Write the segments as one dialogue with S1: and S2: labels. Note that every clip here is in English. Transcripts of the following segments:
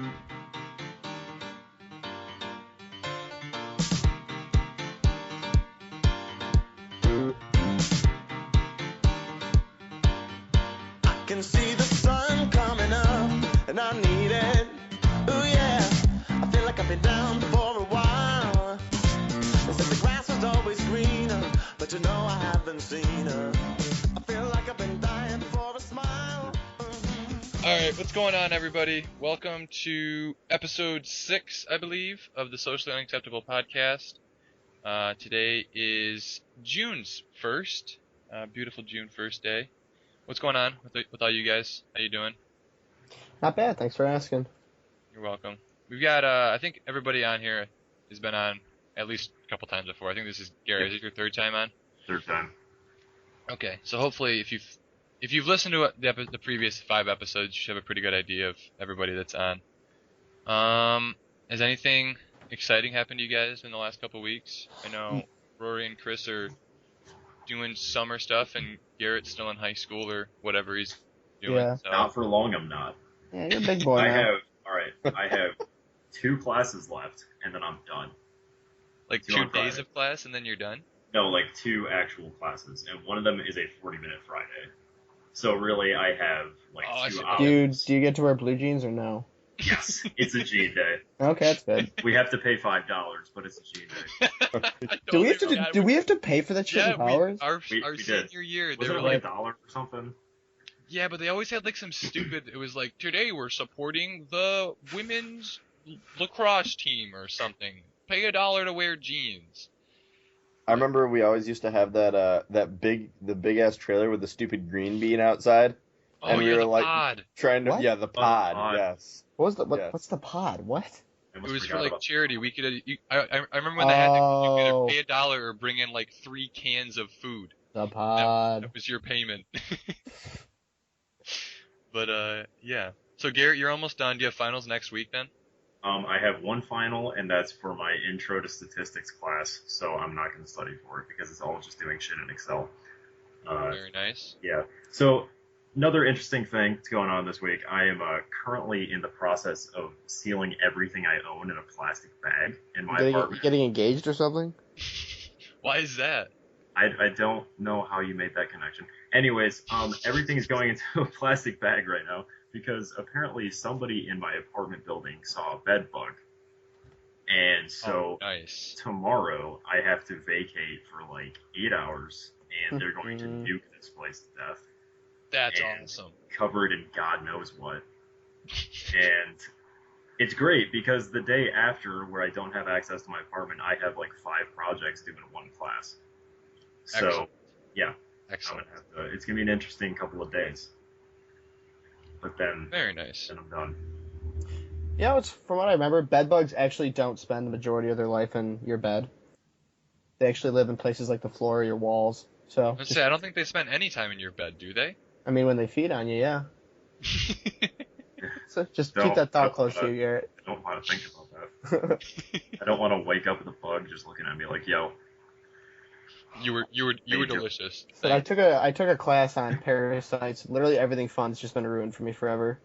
S1: Can see the sun coming up, and I need it. Ooh yeah, I feel like I've been down for a while. They said the grass was always greener, but you know I haven't seen her. I feel like I've been dying for a smile.
S2: Alright, what's going on, everybody? Welcome to episode 6, I believe, of the Socially Unacceptable podcast. Today is June's 1st, beautiful June 1st day. What's going on with all you guys? How you doing?
S3: Not bad, thanks for asking.
S2: You're welcome. We've got, I think everybody on here has been on at least a couple times before. I think this is, Gary, is it your third time on?
S4: Third time. Okay,
S2: so hopefully if you've listened to the previous 5 episodes, you should have a pretty good idea of everybody that's on. Has anything exciting happened to you guys in the last couple weeks? I know Rory and Chris are doing summer stuff, and Garrett's still in high school or whatever he's doing.
S3: Yeah.
S2: So.
S4: Not for long, I'm not.
S3: Yeah, you're a big boy now.
S4: I have 2 classes left, and then I'm done.
S2: Like 2 days of class, and then you're done?
S4: No, like 2 actual classes, and one of them is a 40-minute Friday. So really, I have like 2 hours.
S3: Do you get to wear blue jeans or no?
S4: Yes, it's a jean day.
S3: Okay, that's good.
S4: We have to pay $5, but it's a jean day.
S3: Do we have to pay for that shit in Powers?
S2: Our
S4: we
S2: senior
S4: did.
S2: year, they
S4: Wasn't
S2: were
S4: it like
S2: like
S4: $1 or something?
S2: Yeah, but they always had like some stupid. It was like, today we're supporting the women's lacrosse team or something. Pay $1 to wear jeans.
S5: I remember we always used to have the big ass trailer with the stupid green bean outside, and we were like
S2: pod.
S5: trying to
S3: What?
S5: the pod. Yes.
S3: What's the pod? What?
S2: It was for like charity. We could. I remember when they had you could pay $1 or bring in like 3 cans of food.
S3: The pod.
S2: That was your payment. But yeah. So Garrett, you're almost done. Do you have finals next week then?
S4: I have 1 final, and that's for my Intro to Statistics class, so I'm not going to study for it because it's all just doing shit in Excel.
S2: Very nice.
S4: Yeah. So another interesting thing that's going on this week, I am currently in the process of sealing everything I own in a plastic bag in my apartment.
S3: You getting engaged or something?
S2: Why is that?
S4: I don't know how you made that connection. Anyways, everything is going into a plastic bag right now because apparently somebody in my apartment building saw a bed bug. And so tomorrow I have to vacate for like 8 hours, and they're going to nuke this place to death.
S2: That's awesome.
S4: Cover it in God knows what. And it's great because the day after, where I don't have access to my apartment, I have like 5 projects due in 1 class. So,
S2: Excellent.
S4: Yeah.
S2: Excellent.
S4: It's going to be an interesting couple of days. But then,
S2: very nice.
S4: Then I'm done.
S3: Yeah, from what I remember, bed bugs actually don't spend the majority of their life in your bed. They actually live in places like the floor or your walls. So
S2: I don't think they spend any time in your bed, do they?
S3: I mean, when they feed on you, yeah. So just keep that thought close to you, Garrett.
S4: I don't want to think about that. I don't want to wake up with a bug just looking at me like, yo.
S2: You were delicious.
S3: But I took a class on parasites. Literally everything fun's just been ruined for me forever.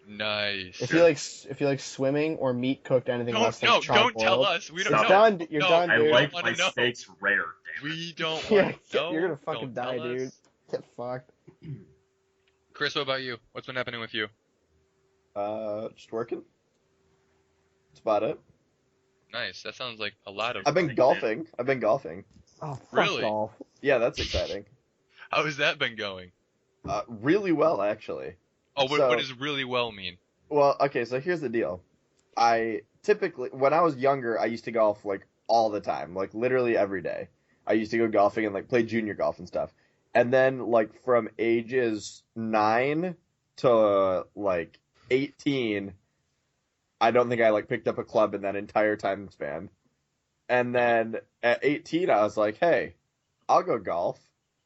S2: Nice.
S3: If you like swimming or meat cooked anything less than chalk
S2: don't
S3: boiled,
S2: tell us. We don't know.
S3: Done. You're done, dude.
S4: I like my steaks rare. Damn it.
S2: We don't want to know.
S3: You're gonna fucking die, dude. Get fucked.
S2: Chris, what about you? What's been happening with you?
S5: Just working. That's about it.
S2: Nice. That sounds like a lot of.
S5: I've been golfing.
S3: Oh, fuck
S2: really?
S3: golf.
S5: Yeah, that's exciting.
S2: How has that been going?
S5: Really well, actually.
S2: Oh, what does really well mean?
S5: Well, okay, so here's the deal. I typically, when I was younger, I used to golf, like, all the time. Like, literally every day. I used to go golfing and, like, play junior golf and stuff. And then, like, from ages 9 to, like, 18, I don't think I, like, picked up a club in that entire time span. And then at 18, I was like, hey, I'll go golf.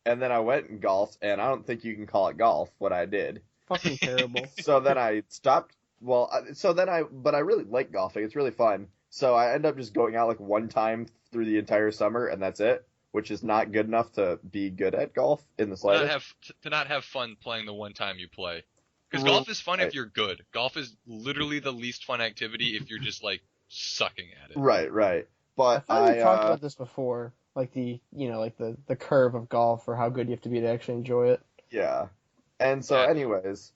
S5: And then I went and golfed, and I don't think you can call it golf, what I did.
S3: Fucking terrible.
S5: So then I stopped. Well, but I really like golfing. It's really fun. So I end up just going out like one time through the entire summer, and that's it, which is not good enough to be good at golf in the slightest.
S2: To not have fun playing the one time you play. Because golf is fun
S5: Right.
S2: if you're good. Golf is literally the least fun activity if you're just like sucking at it.
S5: Right.
S3: I
S5: But
S3: thought we talked about this before, like the curve of golf or how good you have to be to actually enjoy it.
S5: yeah. And so,
S2: Yeah.
S5: anyways,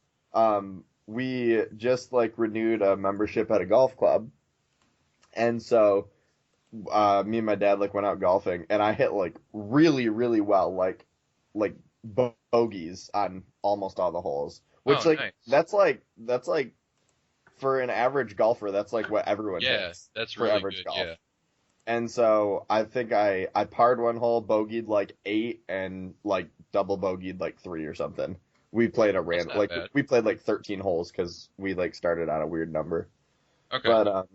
S5: we just like renewed a membership at a golf club, and so me and my dad like went out golfing, and I hit like really well, like bogeys on almost all the holes, which
S2: Oh,
S5: like
S2: nice.
S5: that's like for an average golfer, that's like what everyone
S2: Yeah,
S5: hits
S2: that's
S5: for
S2: really
S5: average
S2: good.
S5: golf.
S2: Yeah.
S5: And so I think I parred one hole, bogeyed like 8, and like double bogeyed like 3 or something. We played a random
S2: not
S5: like
S2: bad.
S5: we played like 13 holes because we like started on a weird number.
S2: Okay.
S5: But so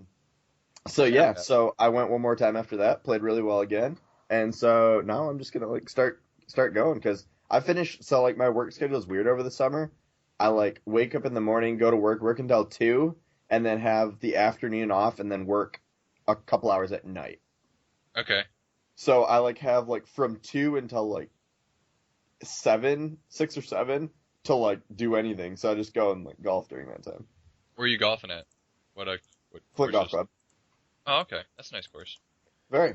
S2: That's not
S5: yeah,
S2: bad.
S5: so I went one more time after that, played really well again, and so now I'm just gonna like start going because I finished. So like my work schedule is weird over the summer. I like wake up in the morning, go to work until 2, and then have the afternoon off, and then work a couple hours at night.
S2: Okay.
S5: So I like have like from 2 until like 6 or 7 to like do anything. So I just go and like golf during that time.
S2: Where are you golfing at? What
S5: Flint Golf
S2: courses?
S5: Club.
S2: Oh, okay. That's a nice course.
S5: Very.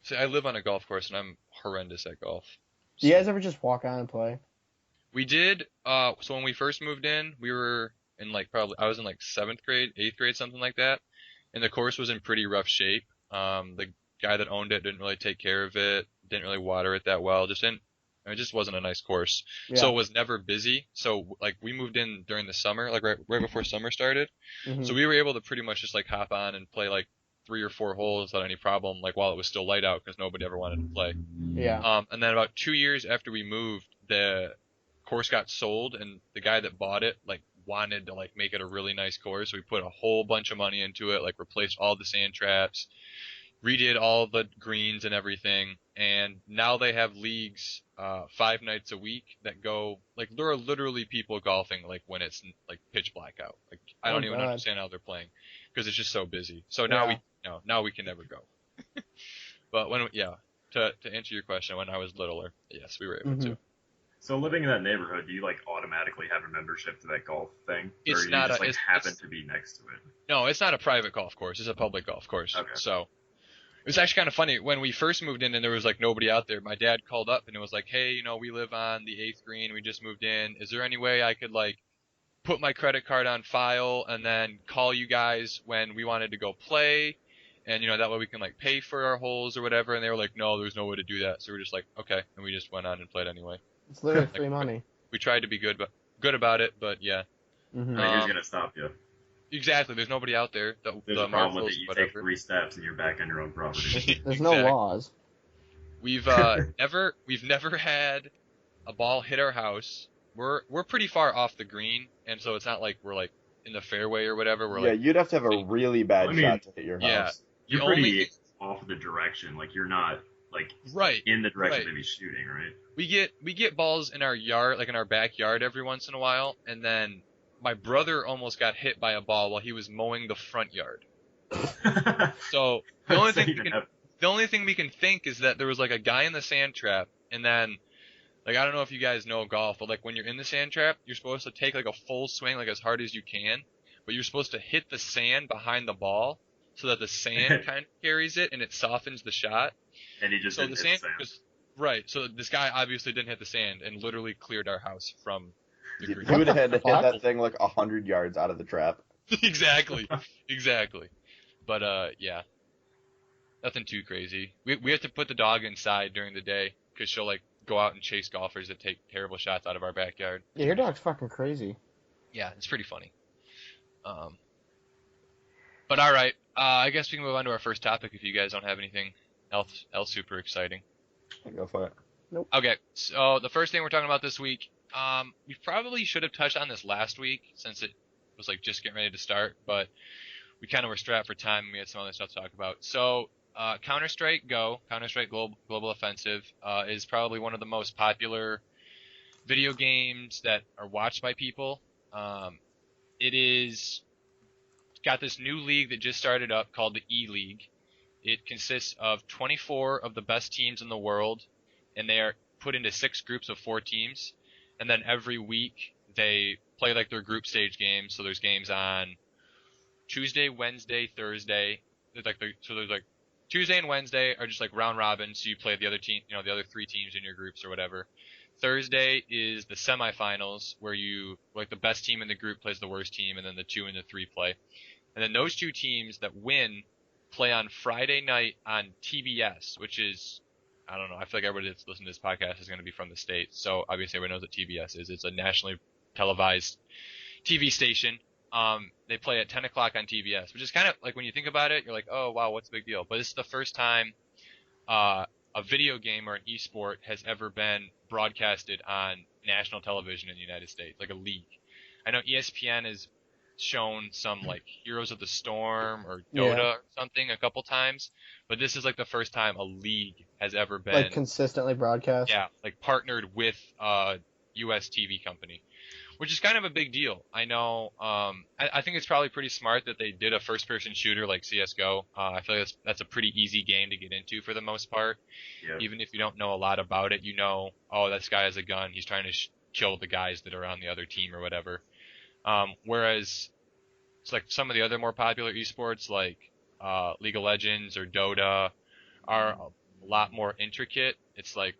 S2: See, I live on a golf course and I'm horrendous at golf.
S3: Do you guys ever just walk on and play?
S2: We did. So when we first moved in, we were in like I was in like 7th grade, 8th grade, something like that, and the course was in pretty rough shape. The guy that owned it didn't really take care of it, didn't really water it that well. It just wasn't a nice course.
S3: Yeah.
S2: So it was never busy. So like we moved in during the summer, like right before summer started.
S3: Mhm.
S2: So we were able to pretty much just like hop on and play like 3 or 4 holes without any problem, like while it was still light out because nobody ever wanted to play.
S3: Yeah.
S2: And then about 2 years after we moved, the course got sold, and the guy that bought it like wanted to like make it a really nice course. So we put a whole bunch of money into it, like replaced all the sand traps, redid all the greens and everything, and now they have leagues 5 nights a week that go like there are literally people golfing like when it's like pitch black out. Like I
S3: Oh,
S2: don't even
S3: God.
S2: understand how they're playing because it's just so busy. So now
S3: Yeah.
S2: now we can never go. But to answer your question, when I was littler, yes, we were able to.
S3: Mhm.
S4: So living in that neighborhood, do you like automatically have a membership to that golf thing, or
S2: It's
S4: do you
S2: not
S4: just
S2: a-
S4: like
S2: it's-
S4: happen
S2: it's-
S4: to be next to it?
S2: No, it's not a private golf course. It's a public golf course.
S4: Okay.
S2: So it was actually kind of funny when we first moved in and there was like nobody out there. My dad called up and it was like, "Hey, we live on the 8th green. We just moved in. Is there any way I could like put my credit card on file and then call you guys when we wanted to go play? And that way we can like pay for our holes or whatever." And they were like, "No, there's no way to do that." So we're just like, "Okay," and we just went on and played anyway.
S3: It's literally free money.
S2: We tried to be good about it, but yeah,
S3: Mhm.
S4: I mean, who's
S2: Um,
S4: gonna stop you?
S2: exactly. There's nobody out there.
S4: There's
S2: the
S4: a problem with
S2: marshals,
S4: it. You
S2: whatever.
S4: take 3 steps and you're back on your own property.
S3: There's no
S2: Exactly.
S3: laws.
S2: We've never had a ball hit our house. We're pretty far off the green, and so it's not like we're like in the fairway or whatever. We're
S5: Yeah,
S2: like
S5: you'd have to have a really bad
S4: I mean,
S5: shot to hit your
S2: yeah.
S5: house.
S2: the
S4: You're
S2: only
S4: pretty off the direction. Like you're not like
S2: right.
S4: in the direction
S2: Right.
S4: to be shooting, right?
S2: We get balls in our yard, like in our backyard, every once in a while, and then my brother almost got hit by a ball while he was mowing the front yard. So the only thing we can think is that there was like a guy in the sand trap, and then like I don't know if you guys know golf, but like when you're in the sand trap, you're supposed to take like a full swing, like as hard as you can, but you're supposed to hit the sand behind the ball so that the sand kind of carries it and it softens the shot.
S4: and he just
S2: So
S4: didn't
S2: the
S4: hit
S2: sand,
S4: the sand.
S2: right? So this guy obviously didn't hit the sand and literally cleared our house from the
S5: You
S2: green.
S5: would have had to hit
S3: fuck?
S5: that thing like 100 yards out of the trap.
S2: exactly. But yeah, nothing too crazy. We have to put the dog inside during the day because she'll like go out and chase golfers that take terrible shots out of our backyard.
S3: Yeah, your dog's fucking crazy.
S2: Yeah, it's pretty funny. But all right, I guess we can move on to our first topic if you guys don't have anything else super exciting.
S5: Go for it.
S2: Okay, so the first thing we're talking about this week, we probably should have touched on this last week since it was like just getting ready to start, but we kind of were strapped for time and we had some other stuff to talk about. So Counter-Strike Global Offensive is probably one of the most popular video games that are watched by people. It is got this new league that just started up called the E-League. It consists of 24 of the best teams in the world, and they are put into 6 groups of 4 teams. and then every week they play like their group stage games. So there's games on Tuesday, Wednesday, Thursday. So there's like Tuesday and Wednesday are just like round robin, so you play the other team, the other 3 teams in your groups or whatever. Thursday is the semifinals, where the best team in the group plays the worst team, and then the 2 and the 3 play. And then those 2 teams that win play on Friday night on TBS, which is, I don't know, I feel like everybody that's listening to this podcast is going to be from the States, so obviously everyone knows what TBS is. It's a nationally televised TV station. They play at 10 o'clock on TBS, which is kind of like, when you think about it, you're like, oh wow, what's the big deal? But this is the first time a video game or an esport has ever been broadcasted on national television in the United States, like a league. I know ESPN has shown some like Heroes of the Storm or Dota or something a couple times, but this is like the first time a league has ever been
S3: like consistently broadcast.
S2: Yeah, like partnered with a US TV company, which is kind of a big deal. I know, I think it's probably pretty smart that they did a first-person shooter like CSGO. I feel like that's a pretty easy game to get into for the most part.
S4: Yep.
S2: Even if you don't know a lot about it, oh, this guy has a gun, he's trying to kill the guys that are on the other team or whatever. Whereas it's like some of the other more popular esports like League of Legends or Dota are a lot more intricate. It's like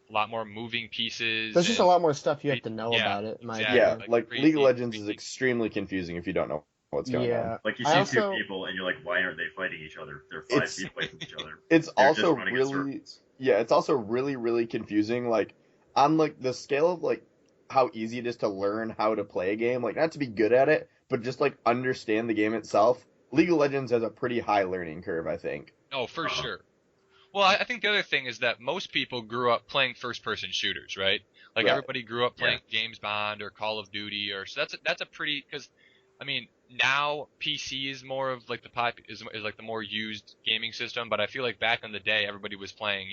S2: a lot more moving pieces.
S3: There's just a lot more stuff you have to know about it.
S5: Yeah, like League of Legends is extremely confusing if you don't know what's going on.
S4: Like you see 2 people and you're like, why aren't they fighting each other? They're 5 feet away from each other.
S5: It's also really, really confusing. Like on like the scale of like how easy it is to learn how to play a game, like not to be good at it, but just like understand the game itself. League of Legends has a pretty high learning curve, I think.
S2: Oh, for sure. Well, I think the other thing is that most people grew up playing first-person shooters, right? Like everybody grew up playing James Bond or Call of Duty, or so that's a pretty, because I mean now PC is more of like is like the more used gaming system, but I feel like back in the day everybody was playing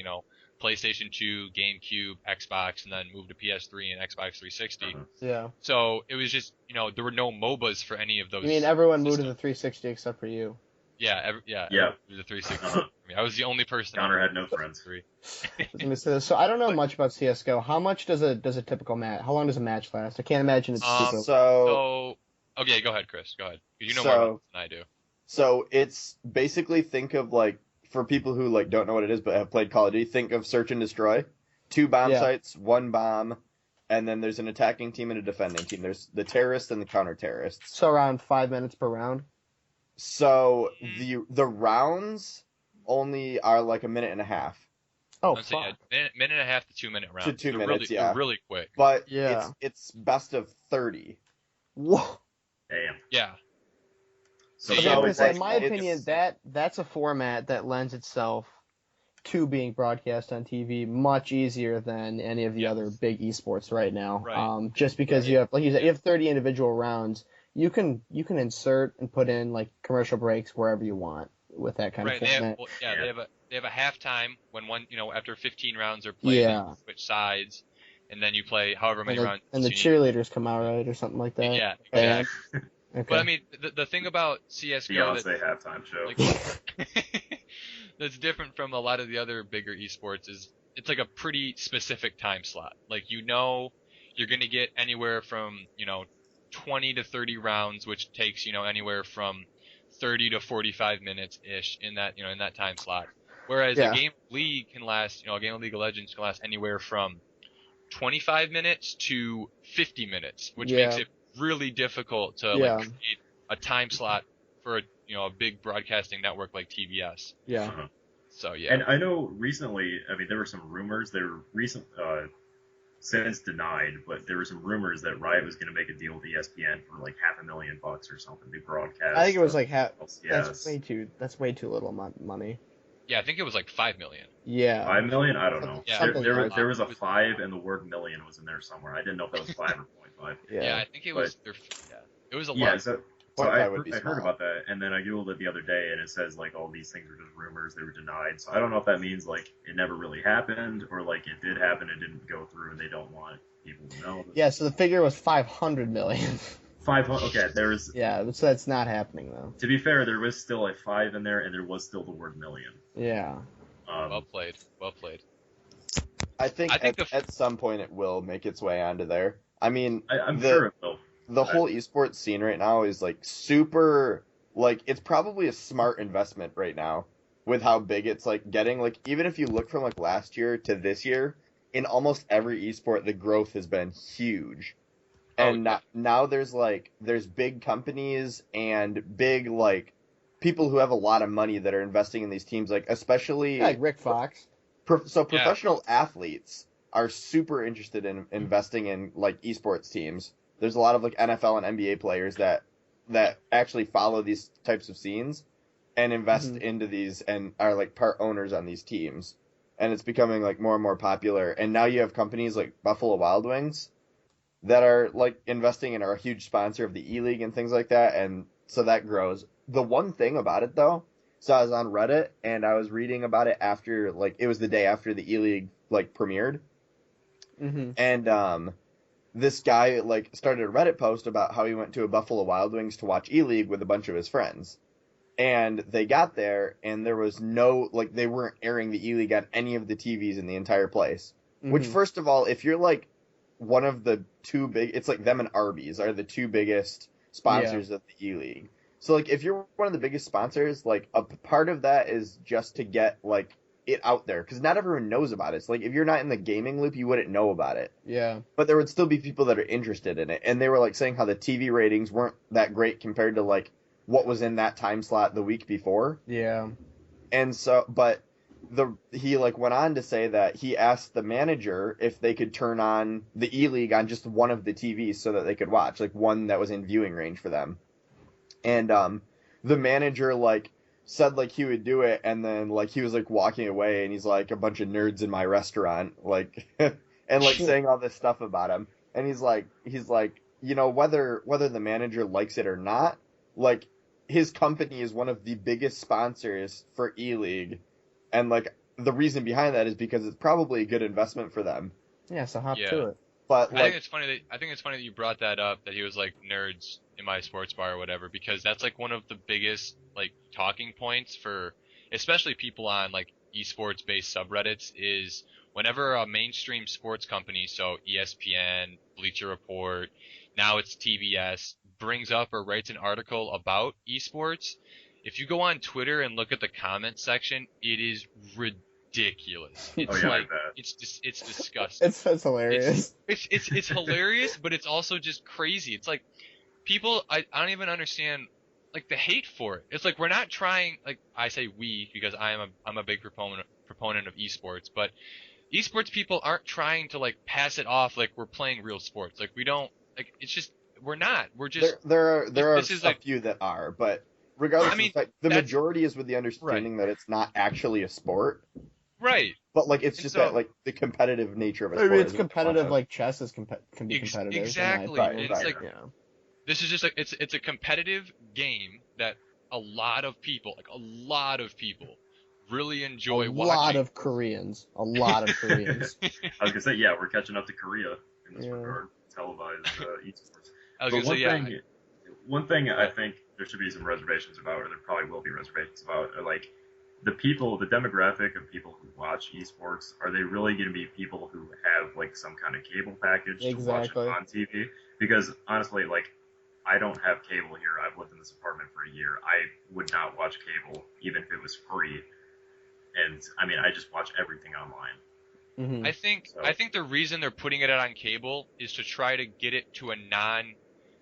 S2: PlayStation 2, GameCube, Xbox, and then moved to PS3 and Xbox 360.
S3: Yeah.
S2: So it was just there were no MOBAs for any of those.
S3: I mean everyone moved to the 360 except for you.
S2: Yeah, the 360. I was the only person.
S4: Connor had no friends.
S3: So I don't know much about CS:GO. How much does a typical match? How long does a match last? I can't imagine it's super.
S2: So okay, go ahead, Chris. Go ahead. You know more about it than I do.
S5: So it's basically, think of like, for people who like don't know what it is but have played Call of Duty, think of search and destroy. 2 bomb sites, 1 bomb, and then there's an attacking team and a defending team. There's the terrorists and the counter-terrorists.
S3: So around 5 minutes per round.
S5: So the rounds only are like a minute and a half.
S2: Oh, fuck. Minute and a half to 2 minute rounds.
S5: To 2 minutes,
S2: they're really quick.
S5: But it's best of 30.
S3: Whoa.
S4: Damn.
S2: Yeah.
S3: So in my opinion, that's a format that lends itself to being broadcast on TV much easier than any of the other big esports right now.
S2: Right.
S3: Just because you have, like you said, you have 30 individual rounds. You can insert and put in like commercial breaks wherever you want with that kind of format.
S2: They have a halftime when after 15 rounds are played, you switch sides, and then you play however many rounds.
S3: And the cheerleaders come out, right, or something like that.
S2: Yeah, exactly.
S3: Okay.
S2: But I mean, the thing about CS:GO
S4: halftime show
S2: that's different from a lot of the other bigger esports is it's like a pretty specific time slot. Like you're gonna get anywhere from 20 to 30 rounds, which takes anywhere from 30 to 45 minutes ish in that in that time slot. Whereas a game of League can last, a game of League of Legends can last anywhere from 25 minutes to 50 minutes, which makes it really difficult to create a time slot for a big broadcasting network like TBS.
S3: Yeah.
S4: Uh-huh.
S2: So yeah.
S4: And I know recently, I mean, there were some rumors. They were since denied, but there were some rumors that Riot was going to make a deal with ESPN for like $500,000 or something to broadcast.
S3: I think it was like half.
S4: Yes.
S3: That's way too little money.
S2: Yeah, I think it was like $5 million.
S3: Yeah.
S4: $5 million? I don't know.
S2: Yeah.
S4: There was a 5 and the word million was in there somewhere. I didn't know if that was 5 or 0.5.
S2: Yeah, I think it was. It was a lot.
S4: So I heard about that, and then I googled it the other day, and it says like all these things were just rumors. They were denied. So I don't know if that means like it never really happened, or like it did happen, it didn't go through, and they don't want people to know.
S3: Yeah. So the figure was 500 million.
S4: 500. Okay, there's.
S3: Yeah, so that's not happening though.
S4: To be fair, there was still a 5 in there, and there was still the word million.
S3: Yeah.
S2: Well played.
S5: I think at some point it will make its way onto there. I mean,
S4: I'm sure it will.
S5: The whole esports scene right now is like super, like it's probably a smart investment right now with how big it's like getting. Like even if you look from like last year to this year, in almost every esport the growth has been huge. And now there's big companies and big like people who have a lot of money that are investing in these teams, like especially
S3: like Rick Fox.
S5: Professional athletes are super interested in investing in like esports teams. There's a lot of like NFL and NBA players that actually follow these types of scenes and invest into these and are like part owners on these teams. And it's becoming like more and more popular. And now you have companies like Buffalo Wild Wings that are like investing and are a huge sponsor of the E-League and things like that. And so that grows. The one thing about it though, so I was on Reddit and I was reading about it after, like, it was the day after the E-League like premiered. And this guy like started a Reddit post about how he went to a Buffalo Wild Wings to watch E-League with a bunch of his friends. And they got there and there was no, like, they weren't airing the E-League on any of the TVs in the entire place. Which, first of all, if you're like one of the two big, it's like them and Arby's are the two biggest sponsors of the E-League. So, like, if you're one of the biggest sponsors, like, a part of that is just to get, like, it out there. Because not everyone knows about it. So, like, if you're not in the gaming loop, you wouldn't know about it.
S3: Yeah.
S5: But there would still be people that are interested in it. And they were, like, saying how the TV ratings weren't that great compared to, like, what was in that time slot the week before.
S3: Yeah.
S5: And so, but he, like, went on to say that he asked the manager if they could turn on the E-League on just one of the TVs so that they could watch. Like, one that was in viewing range for them. And the manager like said like he would do it, and then like he was like walking away, and he's like, a bunch of nerds in my restaurant, like, and like saying all this stuff about him, and he's like, you know, whether the manager likes it or not, like his company is one of the biggest sponsors for E-League, and like the reason behind that is because it's probably a good investment for them.
S3: Yeah, so hop to it.
S5: But like,
S2: I think it's funny that you brought that up, that he was like nerds in my sports bar or whatever, because that's like one of the biggest like talking points for especially people on like esports based subreddits is whenever a mainstream sports company, so ESPN, Bleacher Report, now it's TBS, brings up or writes an article about esports, if you go on Twitter and look at the comment section, it is ridiculous. It's it's disgusting.
S3: It's hilarious.
S2: It's hilarious, but it's also just crazy. It's like people, I don't even understand like the hate for it. It's like we're not trying, like I say we because I'm a big proponent of esports, but esports people aren't trying to like pass it off like we're playing real sports. Like we don't, like, it's just, we're not. We're just
S5: there are a few that are, but regardless, I mean, of the fact, the majority is with the understanding that it's not actually a sport.
S2: Right.
S5: But like it's just that like the competitive nature of a sport.
S3: I mean, it's competitive like chess can be competitive.
S2: Exactly. It's like this is just like it's a competitive game that a lot of people really enjoy watching.
S3: A lot of Koreans. I was
S4: gonna say, yeah, we're catching up to Korea in this regard. Televised esports.
S2: I was gonna say,
S4: one thing I think there should be some reservations about, or there probably will be reservations about, are like the demographic of people who watch esports. Are they really going to be people who have like some kind of cable package to watch it on TV? Because honestly, like, I don't have cable here. I've lived in this apartment for a year. I would not watch cable even if it was free. And I mean, I just watch everything online.
S2: I think the reason they're putting it on cable is to try to get it to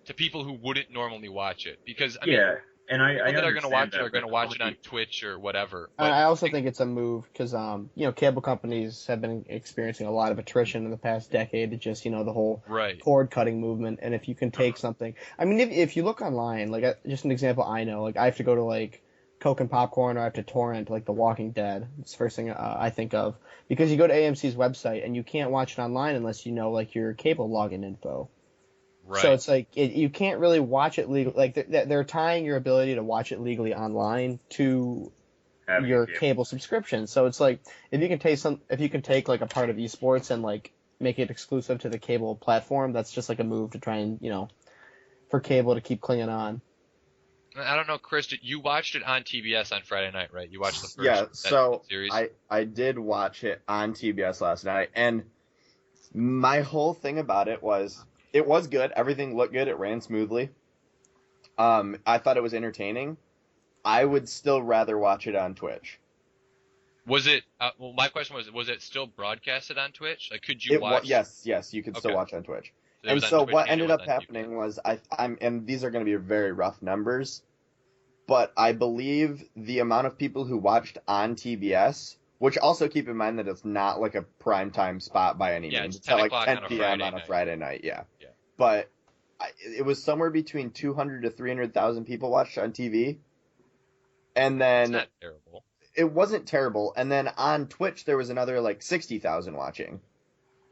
S2: to people who wouldn't normally watch it, because I mean,
S4: and I
S2: people that are going to watch it are going to watch it on Twitch or whatever.
S3: But I also think it's a move because you know, cable companies have been experiencing a lot of attrition in the past decade to just, you know, the whole cord cutting movement. And if you can take something, I mean, if you look online, like just an example, I know, like I have to go to like Coke and Popcorn, or I have to torrent like The Walking Dead. It's the first thing I think of, because you go to AMC's website and you can't watch it online unless you know like your cable login info. Right. So it's like you can't really watch it legally. Like they're tying your ability to watch it legally online to your cable subscription. So it's like if you can take like a part of esports and like make it exclusive to the cable platform, that's just like a move to try and, you know, for cable to keep clinging on.
S2: I don't know, Chris. You watched it on TBS on Friday night, right? You watched the first series.
S5: I did watch it on TBS last night, and my whole thing about it was good. Everything looked good. It ran smoothly. I thought it was entertaining. I would still rather watch it on Twitch.
S2: Was it? Well, my question was it still broadcasted on Twitch? Like, could you watch?
S5: Yes, you could still watch on Twitch.
S2: So
S5: what ended up happening was and these are going to be very rough numbers, but I believe the amount of people who watched on TBS, which also keep in mind that it's not like a primetime spot by any means.
S2: It's at
S5: like 10 p.m. on a Friday night. Yeah. But it was somewhere between 200 to 300,000 people watched on TV. And then
S2: it's not terrible.
S5: It wasn't terrible. And then on Twitch there was another like 60,000 watching.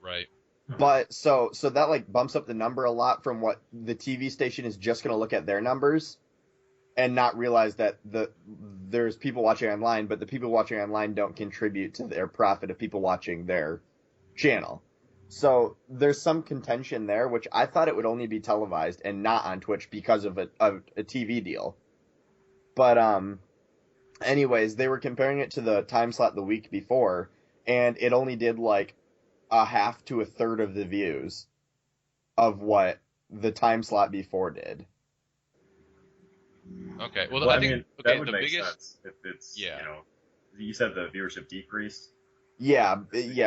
S2: Right.
S5: But so that like bumps up the number a lot from what the TV station is just going to look at their numbers and not realize that there's people watching online, but the people watching online don't contribute to their profit of people watching their channel. So there's some contention there, which I thought it would only be televised and not on Twitch because of a TV deal. But anyways, they were comparing it to the time slot the week before, and it only did like a half to a third of the views of what the time slot before did.
S2: Okay. Well, I think
S4: that would
S2: the
S4: make
S2: biggest
S4: sense if it's you said the viewership decreased.
S5: Yeah.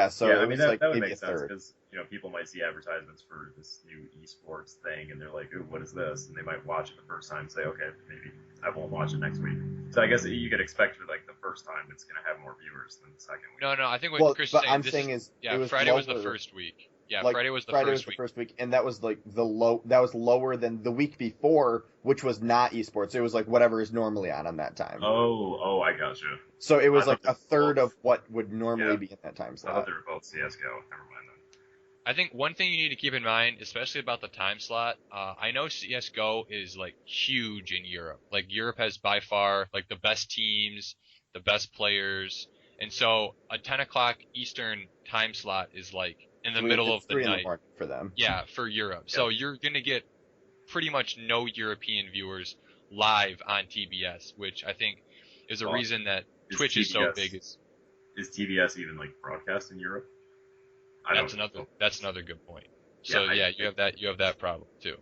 S5: So
S4: I
S5: it
S4: mean
S5: was
S4: that,
S5: like
S4: that would
S5: maybe
S4: make
S5: a
S4: sense
S5: third.
S4: because people might see advertisements for this new esports thing and they're like, "Ooh, what is this?" And they might watch it the first time and say, "Okay, maybe I won't watch it next week." So I guess you could expect for like the first time it's going to have more viewers than the second week.
S2: No, I think what Chris is saying
S5: is
S2: Friday was the first week. Yeah,
S5: like,
S2: Friday was the
S5: first week, and that was like that was lower than the week before, which was not esports. It was like whatever is normally on that time.
S4: Oh, I gotcha.
S5: So it was like a third of what would normally be in that time slot.
S4: I thought they were both CS:GO. Never mind then.
S2: I think one thing you need to keep in mind, especially about the time slot, I know CS:GO is like huge in Europe. Like Europe has by far like the best teams, the best players, and so a 10 o'clock Eastern time slot is like in the middle of the night.
S5: In the morning for them.
S2: Yeah, for Europe. Yeah. So you're gonna get pretty much no European viewers live on TBS, which I think is a reason that Twitch is so big.
S4: Is TBS even like broadcast in Europe?
S2: That's another good point. So you have that problem too.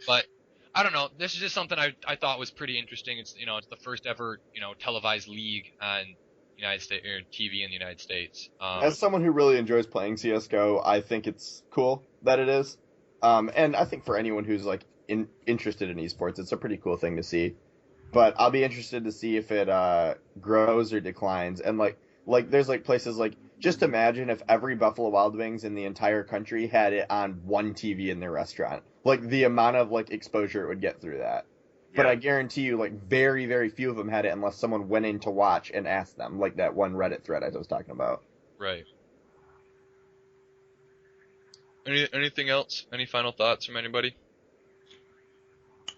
S2: But I don't know. This is just something I thought was pretty interesting. It's it's the first ever televised league on United States or TV in the United States.
S5: As someone who really enjoys playing CS:GO, I think it's cool that it is. And I think for anyone who's like interested in esports, it's a pretty cool thing to see. But I'll be interested to see if it grows or declines. And like there's like places like, just imagine if every Buffalo Wild Wings in the entire country had it on one TV in their restaurant. Like the amount of like exposure it would get through that. But I guarantee you, like, very, very few of them had it unless someone went in to watch and asked them, like that one Reddit thread I was talking about.
S2: Right. Anything else? Any final thoughts from anybody?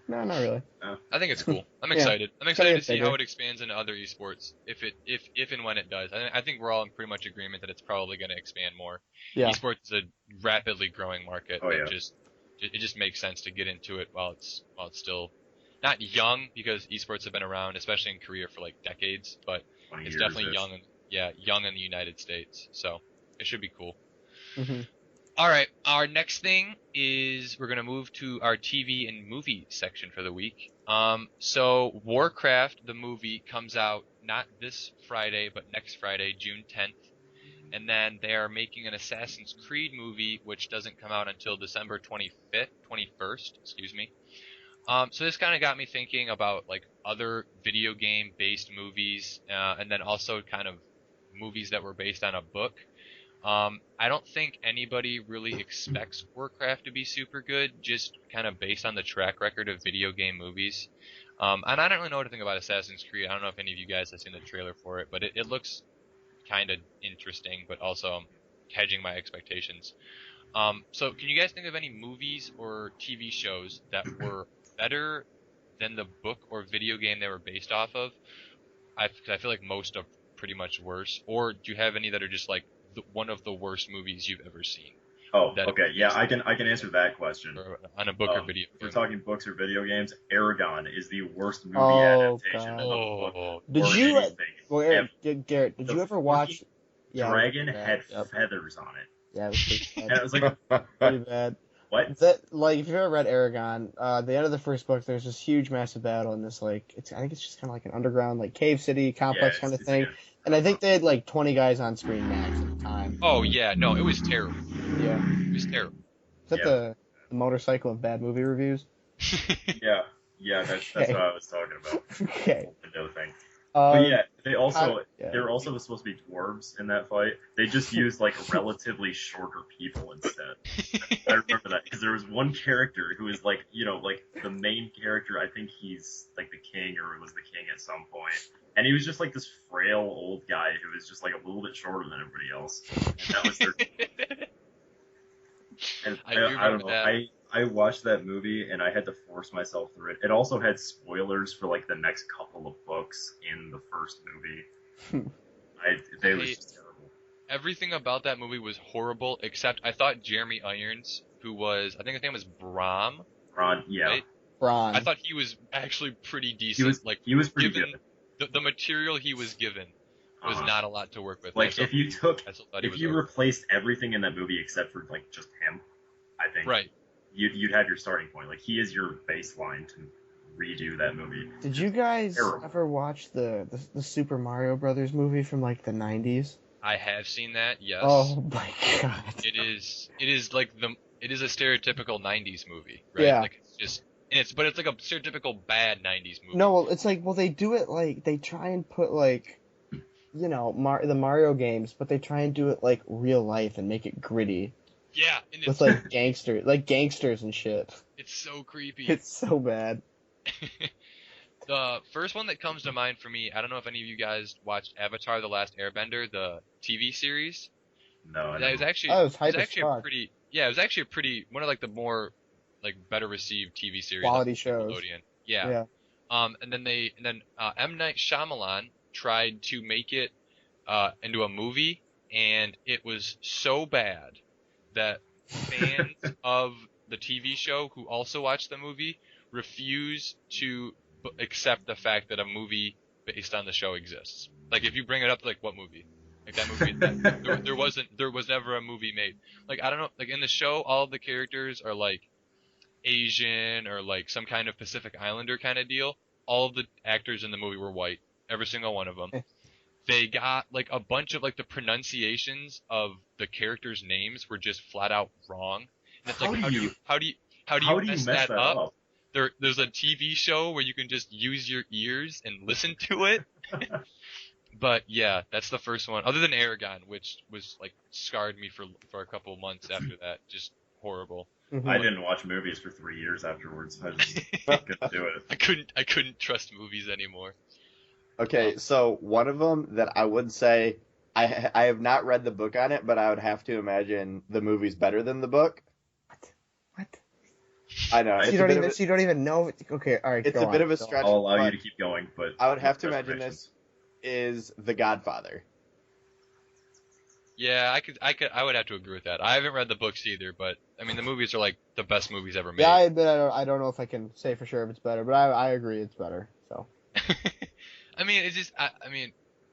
S3: No, not really.
S2: I think it's cool. I'm excited. I'm excited to see how it expands into other esports. If and when it does. I think we're all in pretty much agreement that it's probably going to expand more. Yeah. Esports is a rapidly growing market. It just makes sense to get into it while it's still not young, because esports have been around, especially in Korea, for like decades, but it's definitely young in the United States. So it should be cool.
S3: Mm-hmm.
S2: All right, our next thing is we're going to move to our TV and movie section for the week. So Warcraft, the movie, comes out not this Friday, but next Friday, June 10th. And then they are making an Assassin's Creed movie, which doesn't come out until December 21st, excuse me. So this kind of got me thinking about like other video game based movies, and then also kind of movies that were based on a book. I don't think anybody really expects Warcraft to be super good, just kind of based on the track record of video game movies. And I don't really know what to think about Assassin's Creed. I don't know if any of you guys have seen the trailer for it, but it looks kind of interesting, but also hedging my expectations. So can you guys think of any movies or TV shows that were better than the book or video game they were based off of? I feel like most are pretty much worse. Or do you have any that are just like one of the worst movies you've ever seen?
S4: Oh, okay. Yeah, I can answer that question.
S2: On a book or video game.
S4: If we're talking books or video games, Aragon is the worst movie
S3: Oh,
S4: adaptation
S3: God.
S4: of a book
S3: Did
S4: or
S3: you?
S4: anything.
S3: Well, Eric, Garrett, did
S4: The
S3: you ever watch? Yeah,
S4: dragon
S3: it was
S4: had
S3: bad. Yep.
S4: feathers on it.
S3: Yeah, it was pretty
S4: And
S3: bad.
S4: it was like,
S3: Pretty bad.
S4: what?
S3: Like, if you've ever read Aragon, the end of the first book, there's this huge, massive battle in this, like, I think it's just kind of like an underground, like, cave city complex kind of thing.
S4: Like
S3: And I think they had, like, 20 guys on screen max at the time.
S2: Oh, yeah. No, it was terrible.
S3: Yeah.
S2: It was terrible.
S3: Is that the motorcycle of bad movie reviews?
S4: yeah, that's what I was talking about.
S3: Okay.
S4: Window thing.
S3: But
S4: But yeah, there also was supposed to be dwarves in that fight. They just used like relatively shorter people instead. I remember that because there was one character who was like, like the main character. I think he's like the king or was the king at some point, and he was just like this frail old guy who was just like a little bit shorter than everybody else. And that was their. And
S2: I don't know.
S4: That. I watched that movie and I had to force myself through it. It also had spoilers for like the next couple of books in the first movie. They was just terrible.
S2: Everything about that movie was horrible, except I thought Jeremy Irons, who was, I think his name was Brom.
S4: Ron, yeah.
S2: Right?
S3: Bron.
S2: I thought he was actually pretty decent.
S4: He was pretty good.
S2: The material he was given was not a lot to work with.
S4: Like if you replaced everything in that movie except for like just him, I think.
S2: Right.
S4: You'd have your starting point. Like he is your baseline to redo that movie.
S3: Did you guys ever watch the Super Mario Brothers movie from like the 90s?
S2: I have seen that. Yes.
S3: Oh my god.
S2: It is a stereotypical 90s movie, right?
S3: Yeah.
S2: Like but it's like a stereotypical bad 90s movie.
S3: No, well, it's like, they do it like, they try and put like, the Mario games, but they try and do it like real life and make it gritty.
S2: Yeah. And
S3: with like gangsters and shit.
S2: It's so creepy.
S3: It's so bad.
S2: The first one that comes to mind for me, I don't know if any of you guys watched Avatar: The Last Airbender, the TV series.
S4: No,
S2: it was actually a pretty one of like the more like better received TV series.
S3: Quality shows.
S2: Nickelodeon. Yeah. And then M. Night Shyamalan tried to make it into a movie, and it was so bad that fans of the TV show who also watched the movie refused to accept the fact that a movie based on the show exists. Like if you bring it up, like what movie? Like that movie, there was never a movie made. Like I don't know, like in the show, all of the characters are like Asian or like some kind of Pacific Islander kind of deal. All of the actors in the movie were white, every single one of them. They got like a bunch of like the pronunciations of the characters' names were just flat out wrong. And it's like, how do you mess that up? There's a TV show where you can just use your ears and listen to it. But yeah, that's the first one. Other than Aragon, which was like scarred me for a couple of months after that. Just horrible.
S3: Mm-hmm.
S4: I didn't watch movies for 3 years afterwards. I just couldn't do it.
S2: I couldn't trust movies anymore.
S5: Okay, so one of them that I would say I have not read the book on it, but I would have to imagine the movie's better than the book.
S3: What?
S5: I know.
S3: So you don't even know. Okay, all right.
S5: It's a bit of a stretch.
S4: I'll allow you to keep going, but
S5: I would have to imagine this is The Godfather.
S2: Yeah, I would have to agree with that. I haven't read the books either, but I mean the movies are like the best movies ever made.
S3: Yeah, I admit I don't know if I can say for sure if it's better, but I agree it's better. So.
S2: I mean, it's just I mean,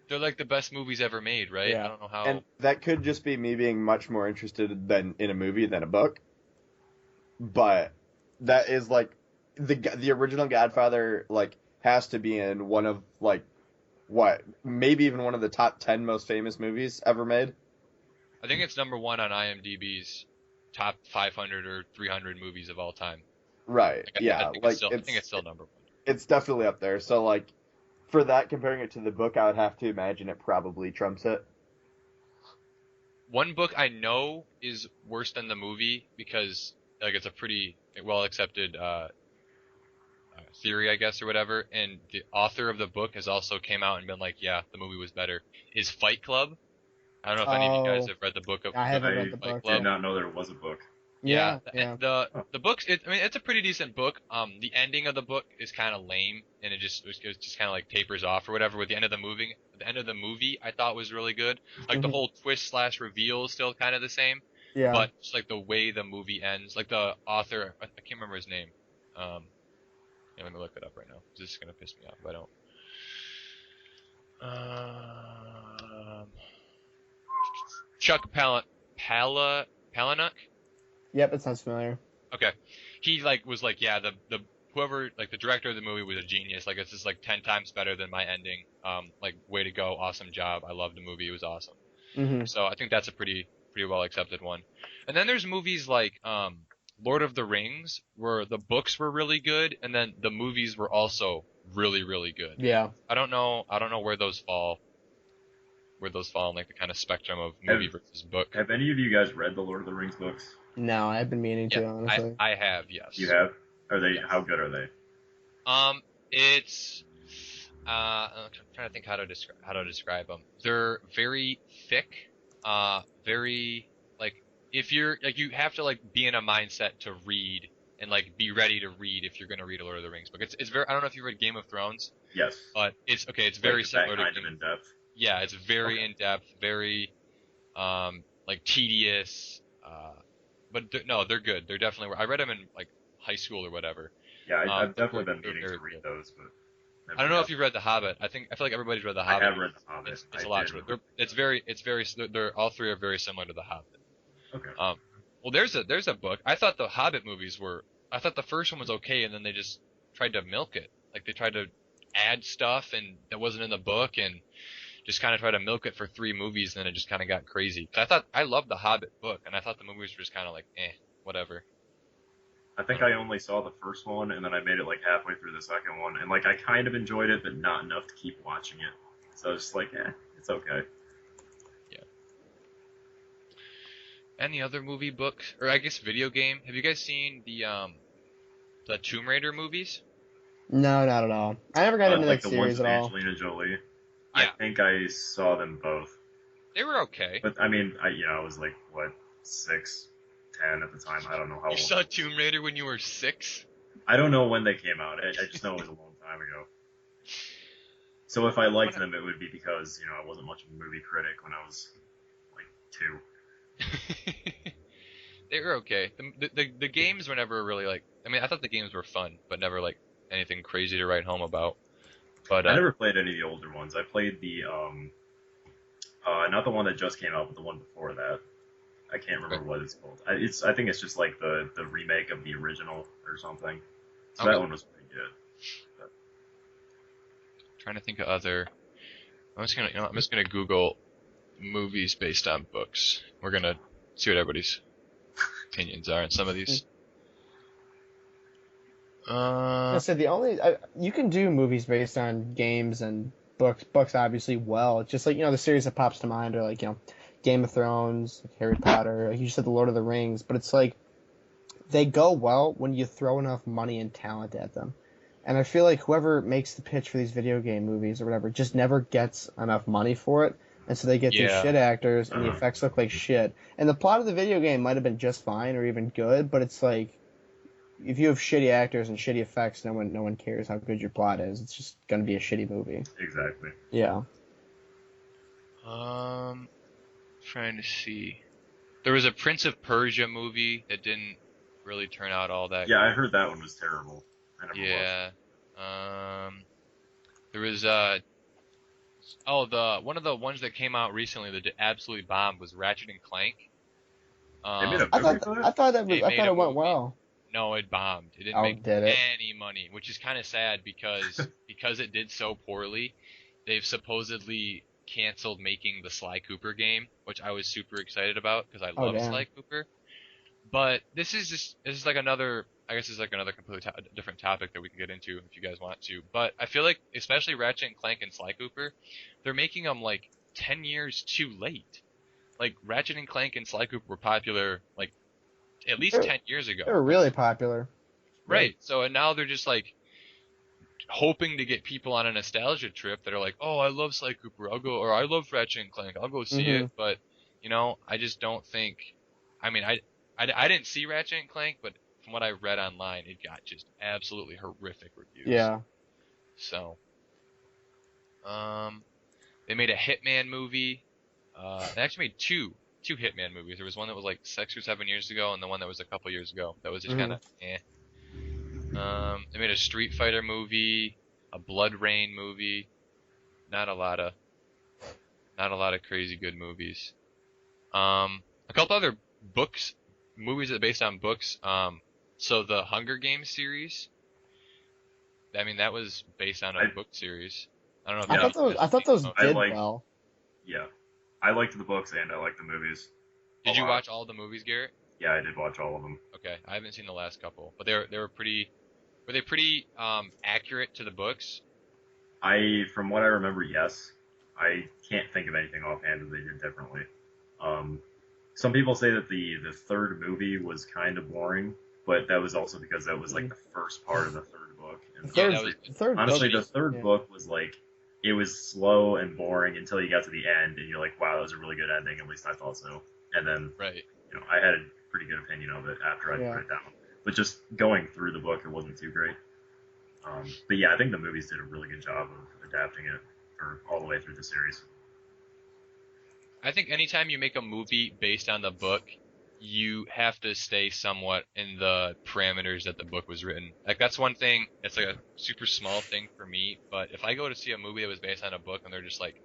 S2: they're like the best movies ever made, right?
S3: Yeah.
S2: I don't know how.
S5: And that could just be me being much more interested in a movie than a book. But that is like the original Godfather like has to be in one of like maybe even one of the top 10 most famous movies ever made.
S2: I think it's number 1 on IMDb's top 500 or 300 movies of all time.
S5: Right.
S2: I think it's still number 1.
S5: It's definitely up there. So like for that, comparing it to the book, I would have to imagine it probably trumps it.
S2: One book I know is worse than the movie because like it's a pretty well accepted theory, I guess, or whatever. And the author of the book has also came out and been like, yeah, the movie was better. Is Fight Club? I don't know if any of you guys have read the book of.
S3: I haven't read the
S2: Fight
S3: book.
S2: Club.
S4: I did not know there was a book.
S3: Yeah.
S2: The book's it's a pretty decent book. The ending of the book is kind of lame, and it just kind of like tapers off or whatever. With the end of the movie I thought was really good. Like the whole twist / reveal is still kind of the same,
S3: Yeah.
S2: But just like the way the movie ends, like the author, I can't remember his name. Yeah, let me look it up right now. This is gonna piss me off if I don't. Chuck Palahniuk.
S3: Yep, it sounds familiar.
S2: Okay, he like was like, yeah, the whoever like the director of the movie was a genius. Like it's just like 10 times better than my ending. Like way to go, awesome job. I loved the movie. It was awesome.
S3: Mm-hmm.
S2: So I think that's a pretty well accepted one. And then there's movies like Lord of the Rings, where the books were really good, and then the movies were also really good.
S3: Yeah.
S2: I don't know where those fall in like the kind of spectrum of movie versus book.
S4: Have any of you guys read the Lord of the Rings books?
S3: No, I've been meaning to, honestly.
S2: I have, yes.
S4: You have? Are they?
S2: Yes.
S4: How good are they?
S2: It's I'm trying to think how to describe them. They're very thick, very like if you're like you have to like be in a mindset to read and like be ready to read if you're gonna read a Lord of the Rings book. It's very I don't know if you read Game of Thrones.
S4: Yes.
S2: But it's very
S4: like
S2: similar
S4: that kind
S2: to
S4: of in depth.
S2: Yeah, it's very in depth, very like tedious. But they're good. They're definitely. I read them in like high school or whatever.
S4: Yeah, I've definitely been meaning to read those, but
S2: I don't know if you've read The Hobbit. I feel like everybody's read The Hobbit.
S4: I have read The Hobbit.
S2: It's a lot to it. They're all three are very similar to The Hobbit.
S4: Okay.
S2: Well, there's a book. I thought the Hobbit movies were. I thought the first one was okay, and then they just tried to milk it. Like they tried to add stuff and that wasn't in the book, and just kind of tried to milk it for 3 movies, and then it just kind of got crazy. I loved the Hobbit book, and I thought the movies were just kind of like, whatever.
S4: I think I only saw the first one, and then I made it like halfway through the second one, and like I kind of enjoyed it, but not enough to keep watching it. So I was just like, it's okay.
S2: Yeah. Any other movie, book, or I guess video game? Have you guys seen the Tomb Raider movies?
S3: No, not at all. I never got into
S4: like
S3: that series at all.
S4: Angelina Jolie.
S2: Yeah.
S4: I think I saw them both.
S2: They were okay.
S4: But I mean, I was like what 6, 10 at the time. I don't know how old.
S2: You saw Tomb Raider when you were 6?
S4: I don't know when they came out. I just know it was a long time ago. So if I liked them, it would be because I wasn't much of a movie critic when I was like 2.
S2: They were okay. The games were never really like. I mean, I thought the games were fun, but never like anything crazy to write home about. But
S4: I never played any of the older ones. I played the not the one that just came out, but the one before that. I can't remember what it's called. I think it's just like the remake of the original or something. So that one was pretty good. But.
S2: Trying to think of other. I'm just gonna Google movies based on books. We're gonna see what everybody's opinions are on some of these.
S3: I said you can do movies based on games and books obviously well. It's just like the series that pops to mind are like Game of Thrones, like Harry Potter, like you said, the Lord of the Rings. But it's like they go well when you throw enough money and talent at them. And I feel like whoever makes the pitch for these video game movies or whatever just never gets enough money for it. And so they get these shit actors and the effects look like shit. And the plot of the video game might have been just fine or even good, but it's like if you have shitty actors and shitty effects, no one cares how good your plot is. It's just gonna be a shitty movie.
S4: Exactly.
S3: Yeah.
S2: Trying to see. There was a Prince of Persia movie that didn't really turn out all that.
S4: Yeah, I heard that one was terrible. I never
S2: watched. There was one of the ones that came out recently that absolutely bombed was Ratchet and Clank.
S4: They made a movie for it?
S3: I thought it went well.
S2: No, it bombed. It didn't make any money, which is kind of sad because it did so poorly. They've supposedly canceled making the Sly Cooper game, which I was super excited about because I love Sly Cooper. But this is like another. I guess it's like another completely different topic that we can get into if you guys want to. But I feel like, especially Ratchet and Clank and Sly Cooper, they're making them like 10 years too late. Like Ratchet and Clank and Sly Cooper were popular like at least 10 years ago.
S3: They were really popular.
S2: Right. So and now they're just like hoping to get people on a nostalgia trip that are like, oh, I love Sly Cooper, I'll go, or I love Ratchet and Clank, I'll go see it. But I just don't think. I mean, I didn't see Ratchet and Clank, but from what I read online, it got just absolutely horrific reviews.
S3: Yeah.
S2: So, they made a Hitman movie. They actually made 2. two Hitman movies. There was one that was like 6 or 7 years ago, and the one that was a couple years ago. That was just kind of eh. They made a Street Fighter movie, a Blood Rain movie. Not a lot of crazy good movies. A couple other movies that are based on books. So the Hunger Games series. I mean, that was based on a book series. I don't know.
S3: I thought those did well.
S4: Yeah, I liked the books and I liked the movies.
S2: Did you watch all the movies, Garrett?
S4: Yeah, I did watch all of them.
S2: Okay, I haven't seen the last couple, but they were pretty. Were they pretty accurate to the books?
S4: From what I remember, yes. I can't think of anything offhand that they did differently. Some people say that the third movie was kind of boring, but that was also because that was like the first part of the third book. And honestly, the third book was like, it was slow and boring until you got to the end, and you're like, wow, that was a really good ending. At least I thought so. And then, I had a pretty good opinion of it after I put it down. But just going through the book, it wasn't too great. But yeah, I think the movies did a really good job of adapting it all the way through the series.
S2: I think anytime you make a movie based on the book, you have to stay somewhat in the parameters that the book was written. Like, that's one thing, it's like a super small thing for me, but if I go to see a movie that was based on a book and they're just like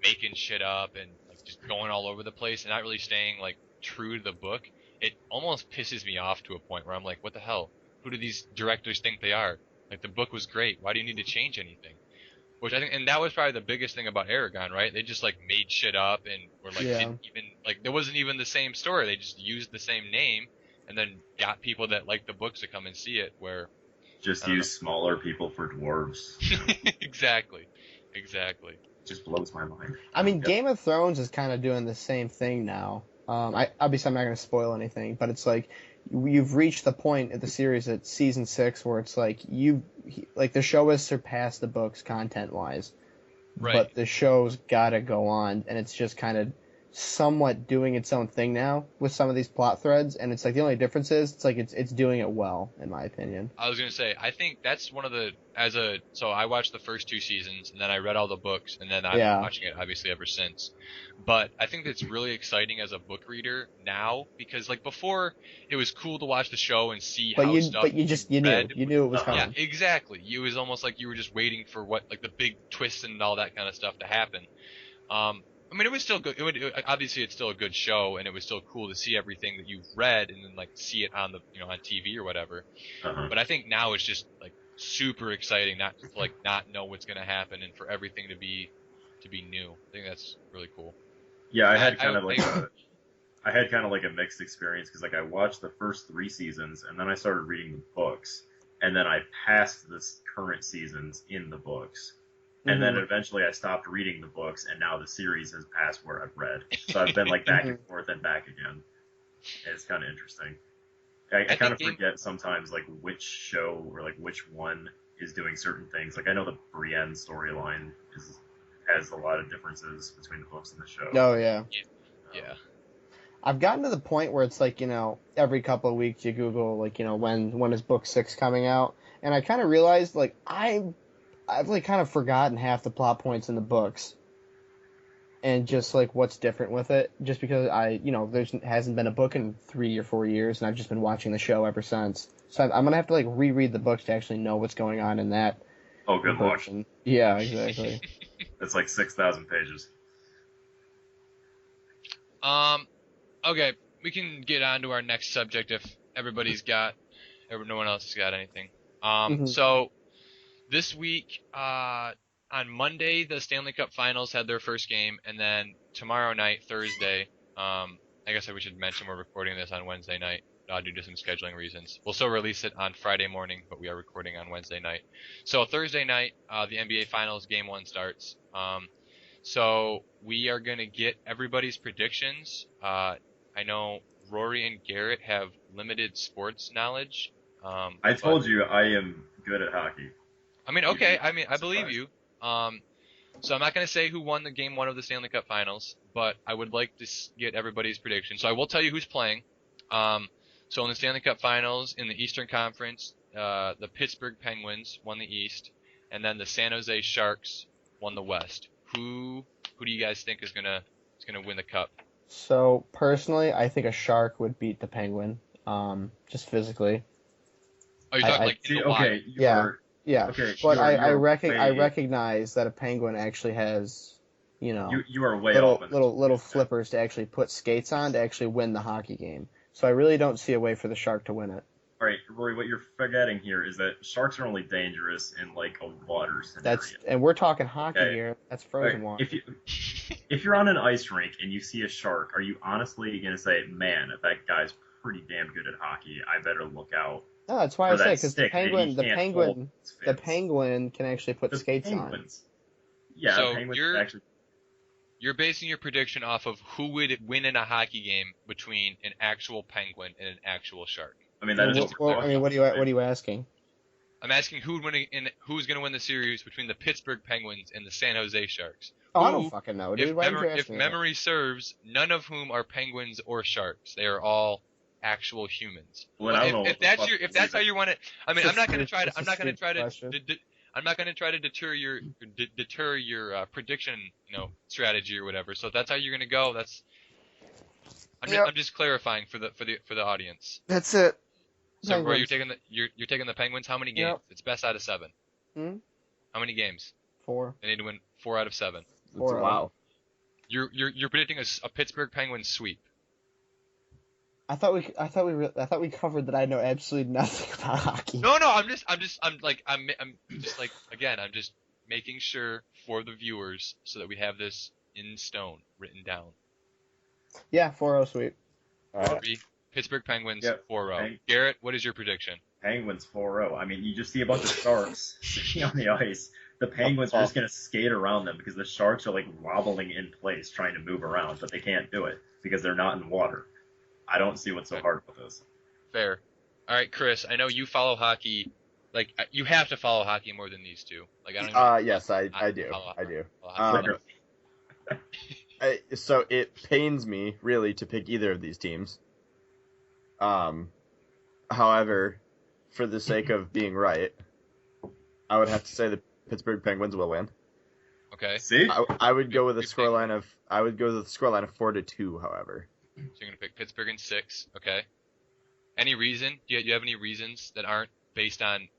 S2: making shit up and like just going all over the place and not really staying like true to the book, it almost pisses me off to a point where I'm like, what the hell? Who do these directors think they are? Like, the book was great. Why do you need to change anything? Which I think, and that was probably the biggest thing about Aragon, right? They just like made shit up and were like, didn't even, like, there wasn't even the same story. They just used the same name and then got people that liked the books to come and see it, where
S4: just use smaller people for dwarves.
S2: Exactly.
S4: Just blows my mind.
S3: I mean, Game of Thrones is kind of doing the same thing now. Obviously, I'm not going to spoil anything, but it's like you've reached the point of the series at season 6 where it's like the show has surpassed the books content-wise, but the show's got to go on, and it's just kind of somewhat doing its own thing now with some of these plot threads, and it's like the only difference is it's like it's doing it well, in my opinion.
S2: I was gonna say, I think that's one of the so I watched the first 2 seasons and then I read all the books and then I've been watching it obviously ever since. But I think it's really exciting as a book reader now, because like before it was cool to watch the show and see how stuff. But you knew it was coming. Yeah, exactly. It was almost like you were just waiting for what, like, the big twists and all that kind of stuff to happen. I mean, it was still good. Obviously, it's still a good show, and it was still cool to see everything that you've read and then like see it on on TV or whatever. But I think now it's just like super exciting not to not know what's gonna happen and for everything to be new. I think that's really cool.
S4: Yeah, I had kind of like a mixed experience, because like I watched the first 3 seasons and then I started reading the books, and then I passed this current seasons in the books. And then eventually I stopped reading the books, and now the series has passed where I've read. So I've been like back and forth and back again. And it's kind of interesting. I kind of forget sometimes like which show or like which one is doing certain things. Like I know the Brienne storyline has a lot of differences between the books and the show.
S3: Oh yeah.
S2: Yeah.
S3: I've gotten to the point where it's like, every couple of weeks you Google like, when is book 6 coming out, and I kind of realized like I've like kind of forgotten half the plot points in the books, and just like what's different with it, just because there hasn't been a book in 3 or 4 years, and I've just been watching the show ever since. So I'm gonna have to like reread the books to actually know what's going on in that.
S4: Oh, good luck.
S3: Yeah, exactly.
S4: It's like 6,000 pages.
S2: Okay, we can get on to our next subject if no one else has got anything. So this week, on Monday, the Stanley Cup Finals had their first game, and then tomorrow night, Thursday, I guess we should mention we're recording this on Wednesday night due to some scheduling reasons. We'll still release it on Friday morning, but we are recording on Wednesday night. So Thursday night, the NBA Finals Game 1 starts. So we are going to get everybody's predictions. I know Rory and Garrett have limited sports knowledge.
S4: I told you I am good at hockey.
S2: I mean, okay. I mean, I believe you. So I'm not going to say who won the Game 1 of the Stanley Cup Finals, but I would like to get everybody's prediction. So I will tell you who's playing. So in the Stanley Cup Finals, in the Eastern Conference, the Pittsburgh Penguins won the East, and then the San Jose Sharks won the West. Who do you guys think is gonna win the cup?
S3: So personally, I think a Shark would beat the Penguin, just physically.
S2: Oh, you're talking like in the wild.
S3: Yeah.
S4: Okay,
S3: But I
S4: way,
S3: recognize that a Penguin actually has,
S4: you are way
S3: little
S4: off on this.
S3: little flippers to actually put skates on to actually win the hockey game. So I really don't see a way for the Shark to win it.
S4: All right, Rory, what you're forgetting here is that sharks are only dangerous in like a water scenario.
S3: And we're talking hockey here. That's frozen water.
S4: If you're on an ice rink and you see a shark, are you honestly gonna say, "Man, that guy's pretty damn good at hockey. I better look out"?
S3: No, that's why I say because the penguin can actually put skates on.
S4: Yeah,
S2: so
S4: penguins
S2: you're basing your prediction off of who would win in a hockey game between an actual penguin and an actual shark.
S4: I mean, that is.
S3: What are you asking?
S2: I'm asking who's going to win the series between the Pittsburgh Penguins and the San Jose Sharks.
S3: Oh, I don't fucking know, dude.
S2: If memory serves, none of whom are penguins or sharks. They are all actual humans.
S4: Well,
S2: if that's how you want it, I mean, I'm not going to try to deter your prediction, strategy or whatever. So if that's how you're going to go, I'm just clarifying for the audience.
S3: That's it.
S2: So Roy, you're taking the Penguins. How many games?
S3: Yep.
S2: It's best out of 7. How many games?
S3: 4.
S2: They need to win 4 out of 7.
S3: 4.
S5: Wow.
S2: You're predicting a Pittsburgh Penguins sweep.
S3: I thought we covered that I know absolutely nothing about hockey.
S2: No, I'm just making sure for the viewers so that we have this in stone written down.
S3: Yeah, 4-0 sweep.
S2: Pittsburgh Penguins,
S4: Yep.
S2: 4-0. Garrett, what is your prediction?
S4: Penguins 4-0. I mean, you just see a bunch of sharks sitting on the ice. The Penguins are just going to skate around them because the sharks are like wobbling in place trying to move around, but they can't do it because they're not in water. I don't see what's so hard with this.
S2: Fair. All right, Chris, I know you follow hockey. Like, you have to follow hockey more than these two. Like, I don't
S5: yes, I do. So it pains me really to pick either of these teams. However, for the sake of being right, I would have to say the Pittsburgh Penguins will win.
S2: Okay.
S4: See?
S5: I would go with a scoreline of 4-2. However.
S2: So you're gonna pick Pittsburgh in 6. Okay. Any reason? Do you have any reasons that aren't based on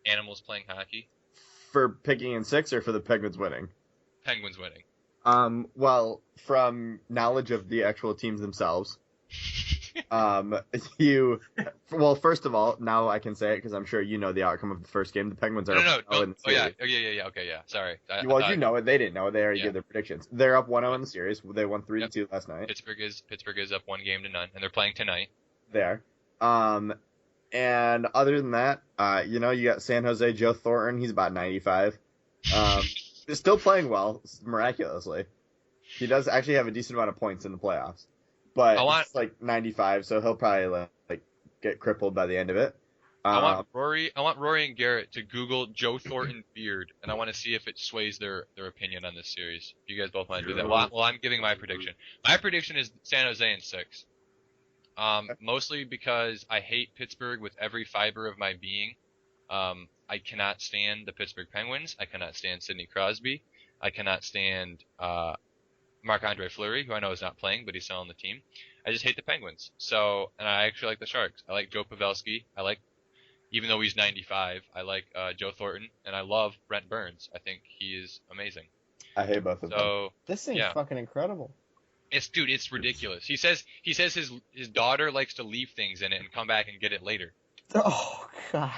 S2: animals playing hockey?
S5: For picking in 6 or for the Penguins winning?
S2: Penguins winning.
S5: Well, from knowledge of the actual teams themselves, first of all, now I can say it because I'm sure you know the outcome of the first game. The Penguins are
S2: no. Oh yeah. Okay, yeah. Sorry.
S5: You know it. They didn't know it. They already gave their predictions. They're up 1-0 in the series. They won 3-2 last night.
S2: Pittsburgh is up 1-0, and they're playing tonight.
S5: They are. And other than that, you got San Jose Joe Thornton. He's about 95. He's still playing well, miraculously. He does actually have a decent amount of points in the playoffs. But it's like 95, so he'll probably like get crippled by the end of it.
S2: I want Rory and Garrett to Google Joe Thornton beard, and I want to see if it sways their opinion on this series. Do you guys both want to do that? Well, I'm giving my prediction. My prediction is San Jose in 6. Mostly because I hate Pittsburgh with every fiber of my being. I cannot stand the Pittsburgh Penguins. I cannot stand Sidney Crosby. I cannot stand Marc-Andre Fleury, who I know is not playing, but he's still on the team. I just hate the Penguins. And I actually like the Sharks. I like Joe Pavelski. Even though he's 95, I like Joe Thornton, and I love Brent Burns. I think he is amazing.
S5: I hate both of them.
S3: This thing's fucking incredible.
S2: It's ridiculous. He says his daughter likes to leave things in it and come back and get it later.
S3: Oh God.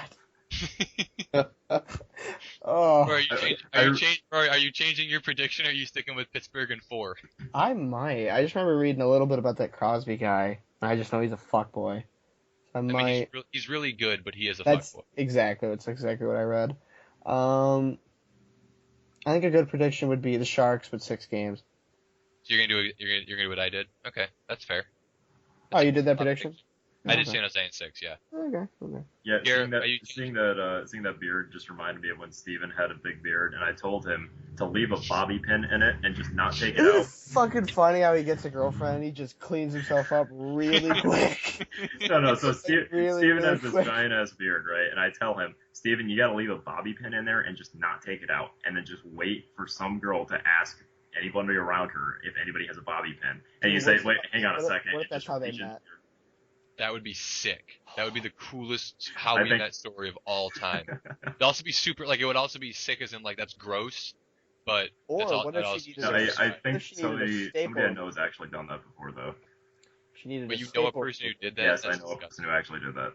S3: Oh.
S2: Or are you changing your prediction? Or are you sticking with Pittsburgh in 4?
S3: I might. I just remember reading a little bit about that Crosby guy. I just know he's a fuckboy. I
S2: mean, he's really good, but he is a fuckboy.
S3: That's exactly what I read. I think a good prediction would be the Sharks with 6 games.
S2: So you're gonna do what I did? Okay, that's fair.
S3: Oh, you did that prediction?
S2: I did San Jose in 6, yeah.
S3: Okay.
S4: Yeah, seeing that beard just reminded me of when Steven had a big beard, and I told him to leave a bobby pin in it and just not take it out.
S3: It's fucking funny how he gets a girlfriend and he just cleans himself up really quick.
S4: No. So Steven has this giant ass beard, right? And I tell him, Steven, you got to leave a bobby pin in there and just not take it out, and then just wait for some girl to ask anybody around her if anybody has a bobby pin. And you say, wait, hang on a second.
S3: What if that's how they met?
S2: That would be sick. That would be the coolest how we met story of all time. It'd also be super, like, it would also be sick as in, like, that's gross, but
S3: or
S2: that's all,
S3: what if she
S4: needed I think somebody I know has actually done that before, though.
S3: She needed
S2: but you know a person who did that?
S4: Yes, I know a person who actually did that.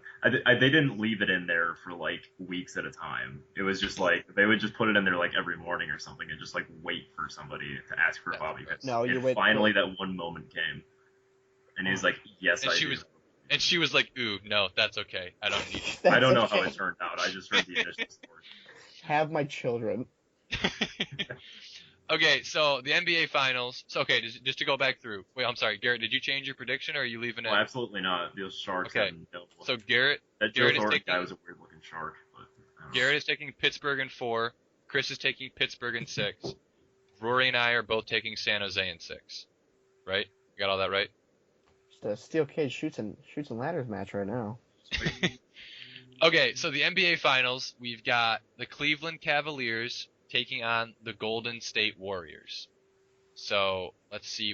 S4: They didn't leave it in there for, like, weeks at a time. It was just, like, they would just put it in there, like, every morning or something and just, like, wait for somebody to ask for a bobby pin.
S3: No, you
S4: and
S3: wait.
S4: Finally, that one moment came. And he was like, yes, I do.
S2: And she was like, ooh, no, that's okay. I don't need it.
S4: I don't know how it turned out. I just heard the initial story.
S3: Have my children.
S2: Okay, so the NBA Finals. So, okay, just to go back through. Wait, I'm sorry, Garrett, did you change your prediction, or are you leaving it?
S4: Oh, absolutely not. Those Sharks have no...
S2: So Garrett...
S4: That Joe Thornton guy was a weird-looking shark, but...
S2: Garrett is taking Pittsburgh in 4. Chris is taking Pittsburgh in 6. Rory and I are both taking San Jose in 6. Right? You got all that right?
S3: A steel cage shoots and ladders match right now.
S2: Okay, so the NBA Finals, we've got the Cleveland Cavaliers taking on the Golden State Warriors. So let's see,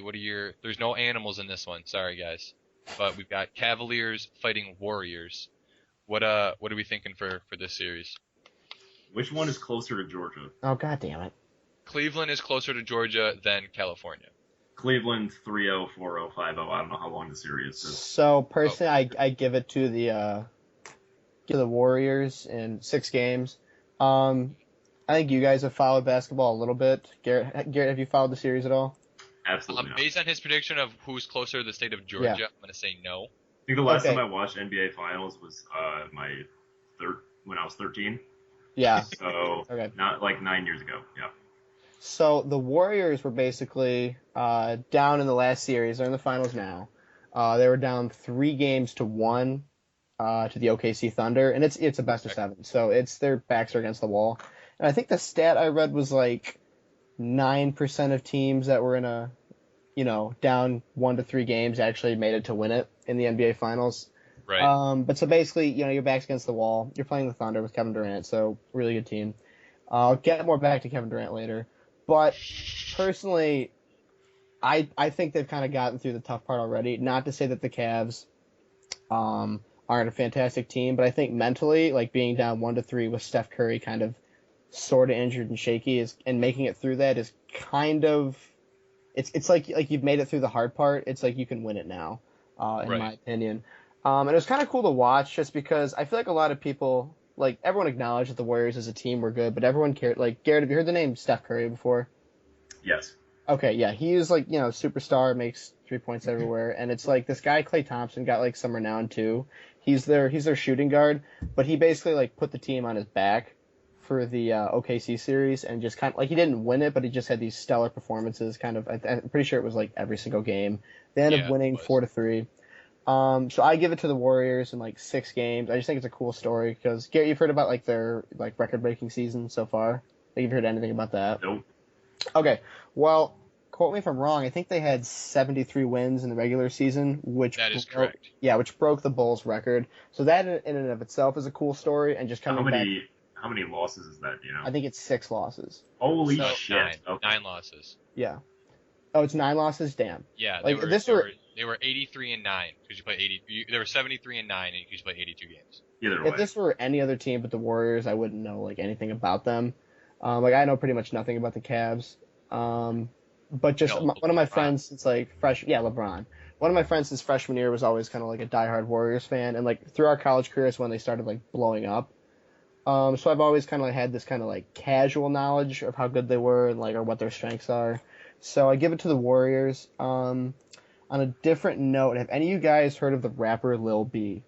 S2: there's no animals in this one, sorry guys, but we've got Cavaliers fighting Warriors. What are we thinking for this series?
S4: Which one is closer to Georgia?
S3: Oh, god damn it!
S2: Cleveland is closer to Georgia than California.
S4: Cleveland 3-0, 4-0, 5-0. I don't know how long the series is.
S3: So personally, I give it to the Warriors in 6 games. I think you guys have followed basketball a little bit. Garrett, have you followed the series at all?
S4: Absolutely not.
S2: Based on his prediction of who's closer to the state of Georgia, I'm going to say no.
S4: I think the last time I watched NBA Finals was when I was 13.
S3: Yeah.
S4: So not like 9 years ago. Yeah.
S3: So the Warriors were basically down in the last series. They're in the finals now. They were down 3-1 to the OKC Thunder, and it's a best of 7. So their backs are against the wall. And I think the stat I read was like 9% of teams that were in down 1 to 3 games actually made it to win it in the NBA Finals.
S2: Right.
S3: But so basically, your back's against the wall. You're playing the Thunder with Kevin Durant, so really good team. I'll get more back to Kevin Durant later. But personally, I think they've kind of gotten through the tough part already. Not to say that the Cavs aren't a fantastic team, but I think mentally, like being down 1 to 3 with Steph Curry kind of sort of injured and shaky and making it through that is kind of it's like you've made it through the hard part. It's like you can win it now, in my opinion. And it was kind of cool to watch just because I feel like a lot of people, like, everyone acknowledged that the Warriors as a team were good, but everyone cared. Like, Garrett, have you heard the name Steph Curry before?
S4: Yes.
S3: Okay, yeah. He's, like, superstar, makes 3 points everywhere. And it's like this guy, Klay Thompson, got, like, some renown, too. He's their shooting guard, but he basically, like, put the team on his back for the OKC series and just kind of, like, he didn't win it, but he just had these stellar performances kind of. I'm pretty sure it was, like, every single game. They ended up winning 4-3. So I give it to the Warriors in like 6 games. I just think it's a cool story because Garrett, you've heard about like their like record-breaking season so far. Have you heard anything about that?
S4: Nope.
S3: Okay. Well, quote me if I'm wrong. I think they had 73 wins in the regular season, which
S2: that is correct.
S3: Yeah, which broke the Bulls' record. So that in and of itself is a cool story. And just coming back.
S4: How many losses is that?
S3: I think it's 6 losses.
S4: Holy shit!
S2: 9 losses.
S3: Yeah. Oh, it's 9 losses. Damn.
S2: Yeah. They were 83-9 because you play 80. They were 73-9 and you play 82 games.
S4: Either way.
S3: If this were any other team but the Warriors, I wouldn't know like anything about them. Like I know pretty much nothing about the Cavs. But just one of my friends since like LeBron. One of my friends since freshman year was always kind of like a diehard Warriors fan, and like through our college careers when they started like blowing up. So I've always kind of like, had this kind of like casual knowledge of how good they were and like or what their strengths are. So I give it to the Warriors. On a different note, have any of you guys heard of the rapper Lil B?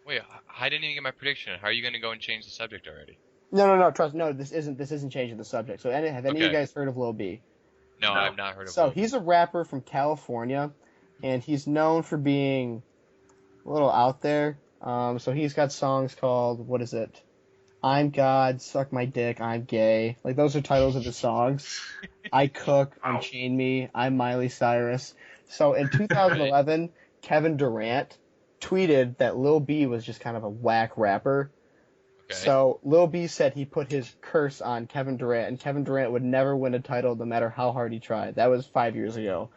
S2: Wait, I didn't even get my prediction. How are you going to go and change the subject already?
S3: No. Trust. No, this isn't changing the subject. So have any of you guys heard of Lil B?
S2: No, I've not heard of.
S3: So he's a rapper from California, and he's known for being a little out there. So he's got songs called, what is it? I'm God, Suck My Dick, I'm Gay. Like, those are titles of his songs. I Cook, Unchain Me, I'm Miley Cyrus. So in 2011, Kevin Durant tweeted that Lil B was just kind of a whack rapper.
S2: Okay.
S3: So Lil B said he put his curse on Kevin Durant, and Kevin Durant would never win a title no matter how hard he tried. That was 5 years ago.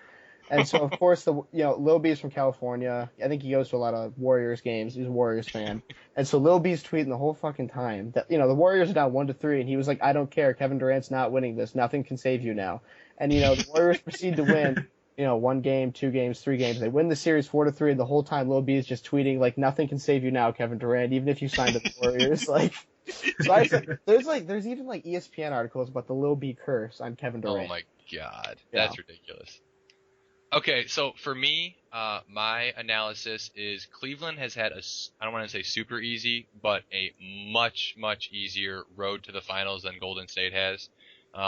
S3: And so, of course, Lil B is from California. I think he goes to a lot of Warriors games. He's a Warriors fan. And so Lil B's tweeting the whole fucking time that, the Warriors are down 1-3, and he was like, I don't care. Kevin Durant's not winning this. Nothing can save you now. And, the Warriors proceed to win, 1 game, 2 games, 3 games. They win the series 4-3, and the whole time Lil B is just tweeting, like, nothing can save you now, Kevin Durant, even if you signed to the Warriors. Like, so I said, there's even, like, ESPN articles about the Lil B curse on Kevin Durant.
S2: Oh, my God. That's ridiculous. Okay, so for me, my analysis is Cleveland has had I don't want to say super easy, but a much, much easier road to the finals than Golden State has.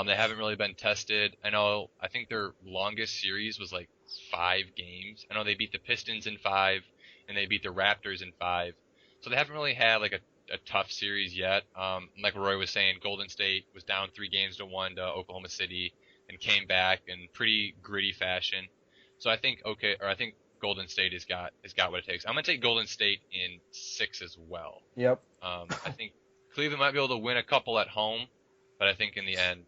S2: They haven't really been tested. I think their longest series was like 5 games. I know they beat the Pistons in 5, and they beat the Raptors in 5. So they haven't really had like a tough series yet. Like Roy was saying, Golden State was down 3-1 to Oklahoma City and came back in pretty gritty fashion. So I think Golden State has got what it takes. I'm gonna take Golden State in 6 as well.
S3: Yep.
S2: I think Cleveland might be able to win a couple at home, but I think in the end,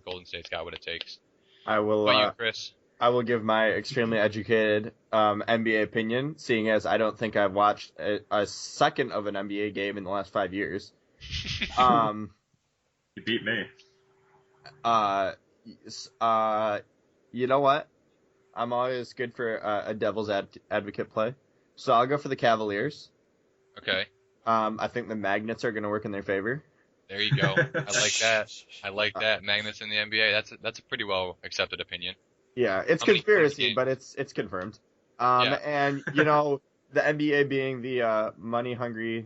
S2: Golden State's got what it takes.
S5: I will.
S2: What about you, Chris?
S5: I will give my extremely educated NBA opinion, seeing as I don't think I've watched a second of an NBA game in the last 5 years.
S4: You beat me.
S5: You know what? I'm always good for a devil's advocate play. So I'll go for the Cavaliers.
S2: Okay.
S5: I think the Magnets are going to work in their favor.
S2: There you go. I like that. Magnets in the NBA. That's a pretty well accepted opinion.
S5: Yeah, it's conspiracy, but it's confirmed. And the NBA being the money hungry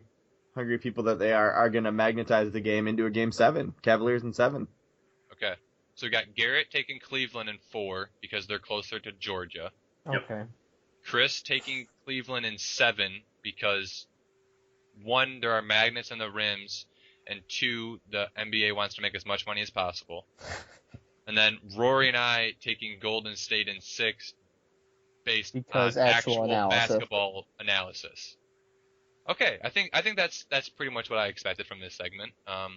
S5: people that they are going to magnetize the game into a game 7. Cavaliers in 7.
S2: Okay. So we got Garrett taking Cleveland in 4 because they're closer to Georgia.
S3: Okay.
S2: Chris taking Cleveland in 7 because 1, there are magnets in the rims, and 2, the NBA wants to make as much money as possible. And then Rory and I taking Golden State in 6 based on actual basketball analysis. Okay, I think that's pretty much what I expected from this segment. All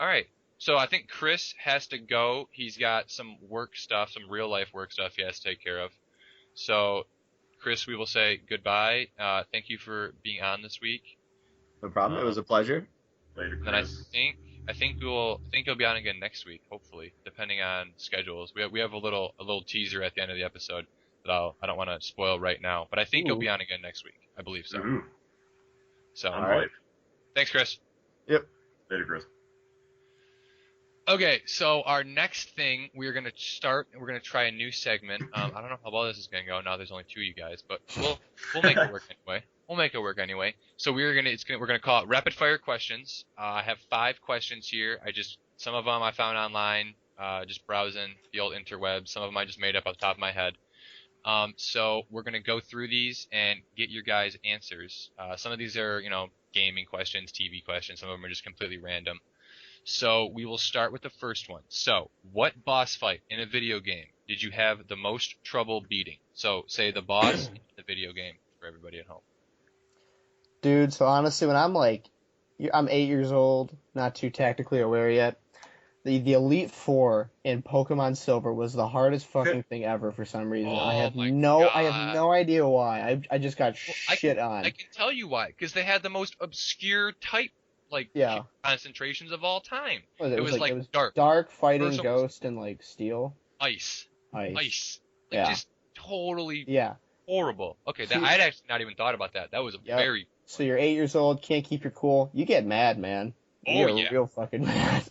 S2: right. So I think Chris has to go. He's got some work stuff, some real life work stuff he has to take care of. So, Chris, we will say goodbye. Thank you for being on this week.
S5: No problem. It was a pleasure.
S4: Later, Chris.
S2: And I think you'll be on again next week, hopefully, depending on schedules. We have a little teaser at the end of the episode that I don't want to spoil right now, but I think you'll be on again next week. I believe so.
S4: Ooh.
S2: So,
S4: all right.
S2: Thanks, Chris.
S5: Yep.
S4: Later, Chris.
S2: Okay, so our next thing we're gonna try a new segment. I don't know how well this is gonna go. Now there's only 2 of you guys, but we'll make it work anyway. So we're gonna call it rapid fire questions. I have 5 questions here. Some of them I found online, just browsing the old interwebs. Some of them I just made up off the top of my head. So we're gonna go through these and get your guys' answers. Some of these are gaming questions, TV questions. Some of them are just completely random. So we will start with the first one. So, what boss fight in a video game did you have the most trouble beating? So, say the boss in the video game for everybody at home.
S3: Dude, so honestly, when I'm 8 years old, not too tactically aware yet, the Elite Four in Pokemon Silver was the hardest fucking thing ever for some reason. I have no idea why. I just got shit on.
S2: I can tell you why, because they had the most obscure type concentrations of all time. It was
S3: dark fighting, ghost, and steel.
S2: Ice.
S3: Yeah.
S2: Just totally horrible. Okay, I'd actually not even thought about that. That was very...
S3: So you're 8 years old, can't keep your cool. You get mad, man. You're real fucking mad.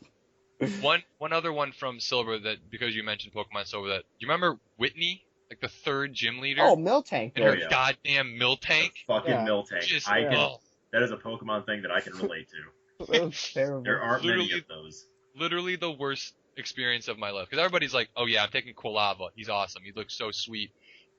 S2: One other one from Silver that, because you mentioned Pokemon Silver, do you remember Whitney? Like the 3rd gym leader?
S3: Oh, Miltank.
S2: And her goddamn Miltank?
S4: Miltank. That is a Pokemon thing that I can relate to.
S3: That was terrible.
S4: There aren't many of those.
S2: Literally the worst experience of my life. Because everybody's like, oh yeah, I'm taking Quilava. He's awesome. He looks so sweet.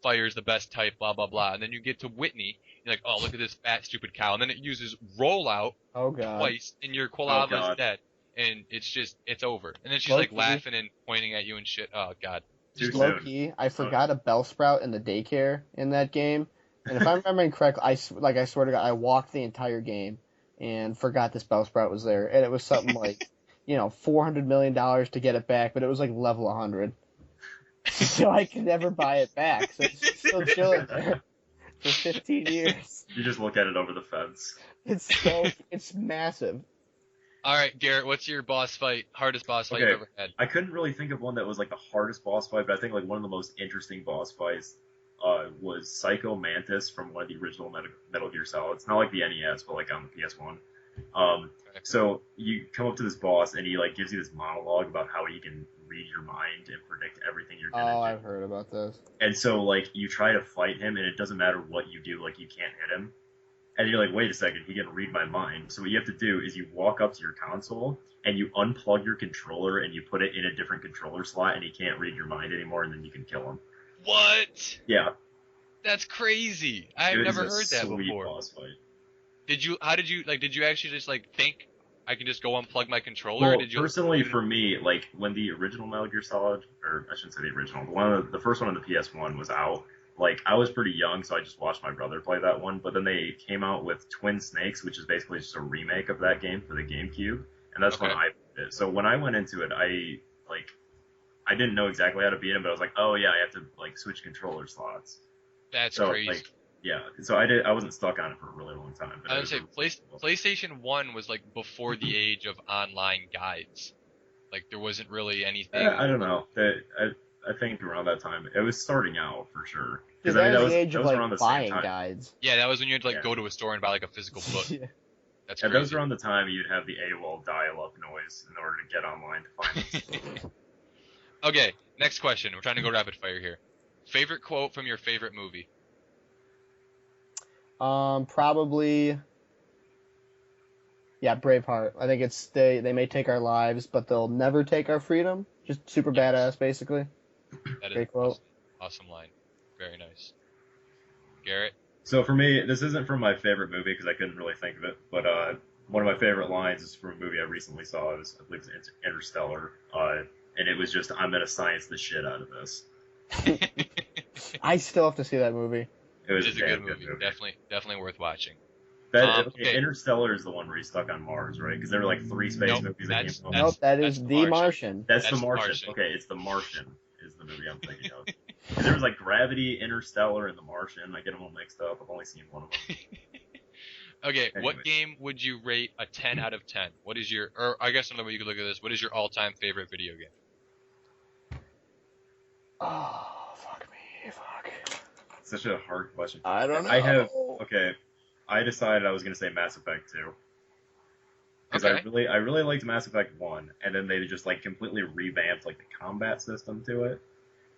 S2: Fire's the best type, blah, blah, blah. And then you get to Whitney. You're like, oh, look at this fat, stupid cow. And then it uses Rollout twice, and your Quilava's dead. And it's over. And then she's laughing and pointing at you and shit. Oh, God.
S3: Just low-key, I forgot a Bellsprout in the daycare in that game. And if I'm remembering correctly, I swear to God, I walked the entire game. and forgot this Bellsprout was there, and it was something like, $400 million to get it back, but it was like level 100. So I could never buy it back, so it's just still chilling there for 15 years.
S4: You just look at it over the fence.
S3: It's massive.
S2: All right, Garrett, what's your hardest boss fight you've ever had?
S4: I couldn't really think of one that was like the hardest boss fight, but I think like one of the most interesting boss fights was Psycho Mantis from one of the original Metal Gear Solids. Not like the NES, but like on the PS1. So you come up to this boss and he like gives you this monologue about how he can read your mind and predict everything you're gonna do.
S3: I've heard about this.
S4: And so like you try to fight him and it doesn't matter what you do, like you can't hit him. And you're like, wait a second, he can read my mind. So what you have to do is you walk up to your console and you unplug your controller and you put it in a different controller slot and he can't read your mind anymore and then you can kill him.
S2: What?
S4: Yeah.
S2: That's crazy. I've never heard that before.
S4: Boss fight.
S2: Did you actually just like think I can just go unplug my controller?
S4: Well,
S2: or did you
S4: personally for me, like when the original Metal Gear Solid, or I shouldn't say the original, the first one on the PS1 was out, like I was pretty young, so I just watched my brother play that one. But then they came out with Twin Snakes, which is basically just a remake of that game for the GameCube, and that's when I played it. So when I went into it, I didn't know exactly how to beat him, but I was like, oh yeah, I have to like switch controller slots.
S2: That's crazy.
S4: Like, yeah, so I wasn't stuck on it for a really long time.
S2: I would say PlayStation 1 was like before the age of online guides. Like there wasn't really anything.
S4: I don't know. I think around that time it was starting out for sure.
S3: Because that was the age of like buying guides.
S2: Yeah, that was when you had to like go to a store and buy like a physical book.
S3: Yeah.
S2: That's
S4: crazy.
S2: That
S4: was around the time you'd have the AOL dial-up noise in order to get online to find it.
S2: Okay, next question. We're trying to go rapid fire here. Favorite quote from your favorite movie?
S3: Probably, yeah, Braveheart. I think it's they may take our lives, but they'll never take our freedom. Just super badass, basically.
S2: That
S3: Great quote.
S2: Awesome line. Very nice. Garrett?
S4: So for me, this isn't from my favorite movie because I couldn't really think of it, but one of my favorite lines is from a movie I recently saw. I believe it was Interstellar, and it was just, I'm gonna science the shit out of this.
S3: I still have to see that movie.
S2: It is a good movie. Definitely worth watching.
S4: Interstellar is the one where he's stuck on Mars, right? Because there were like 3 space movies that came out.
S3: Nope, that is The Martian.
S4: That's The Martian. Okay, it's The Martian is the movie I'm thinking of. There was like Gravity, Interstellar, and The Martian. I get them all mixed up. I've only seen one of them.
S2: Okay, anyway. What game would you rate a 10 out of 10? What is your, or I guess another way you could look at this, what is your all-time favorite video game?
S3: Oh, fuck me, fuck.
S4: Such a hard question.
S3: I don't know.
S4: I decided I was going to say Mass Effect 2. Because I really liked Mass Effect 1, and then they just like completely revamped like the combat system to it.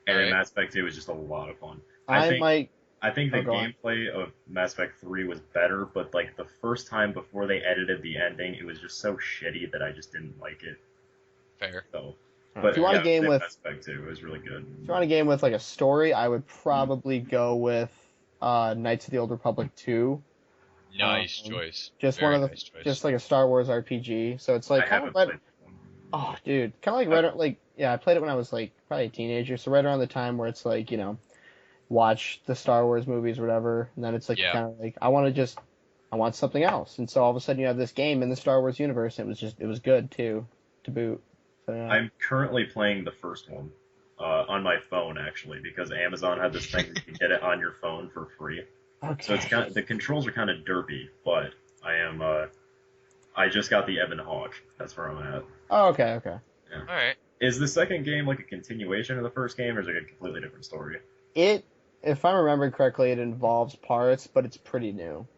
S4: And then Mass Effect 2 was just a lot of fun. I think the gameplay of Mass Effect 3 was better, but like the first time before they edited the ending, it was just so shitty that I just didn't like it.
S2: Fair.
S4: So,
S3: but if you want a game with
S4: Mass Effect 2, it was really good.
S3: If you want a game with like a story, I would probably go with Knights of the Old Republic 2.
S2: Nice choice.
S3: Just
S2: Very
S3: one of the,
S2: nice choice.
S3: just like a Star Wars RPG. So it's like kind of like, oh, dude, kind of like I played it when I was like probably a teenager. So right around the time where it's like, watch the Star Wars movies or whatever, and then it's like kind of like I want something else, and so all of a sudden you have this game in the Star Wars universe, and it was good too to boot. So, yeah.
S4: I'm currently playing the first one on my phone actually because Amazon had this thing where you can get it on your phone for free.
S3: Okay.
S4: So it's the controls are kind of derpy, but I just got the Ebon Hawk. That's where I'm at.
S3: Oh, okay.
S2: Yeah. All right.
S4: Is the second game like a continuation of the first game, or is it a completely different story?
S3: If I remember correctly, it involves parts, but it's pretty new.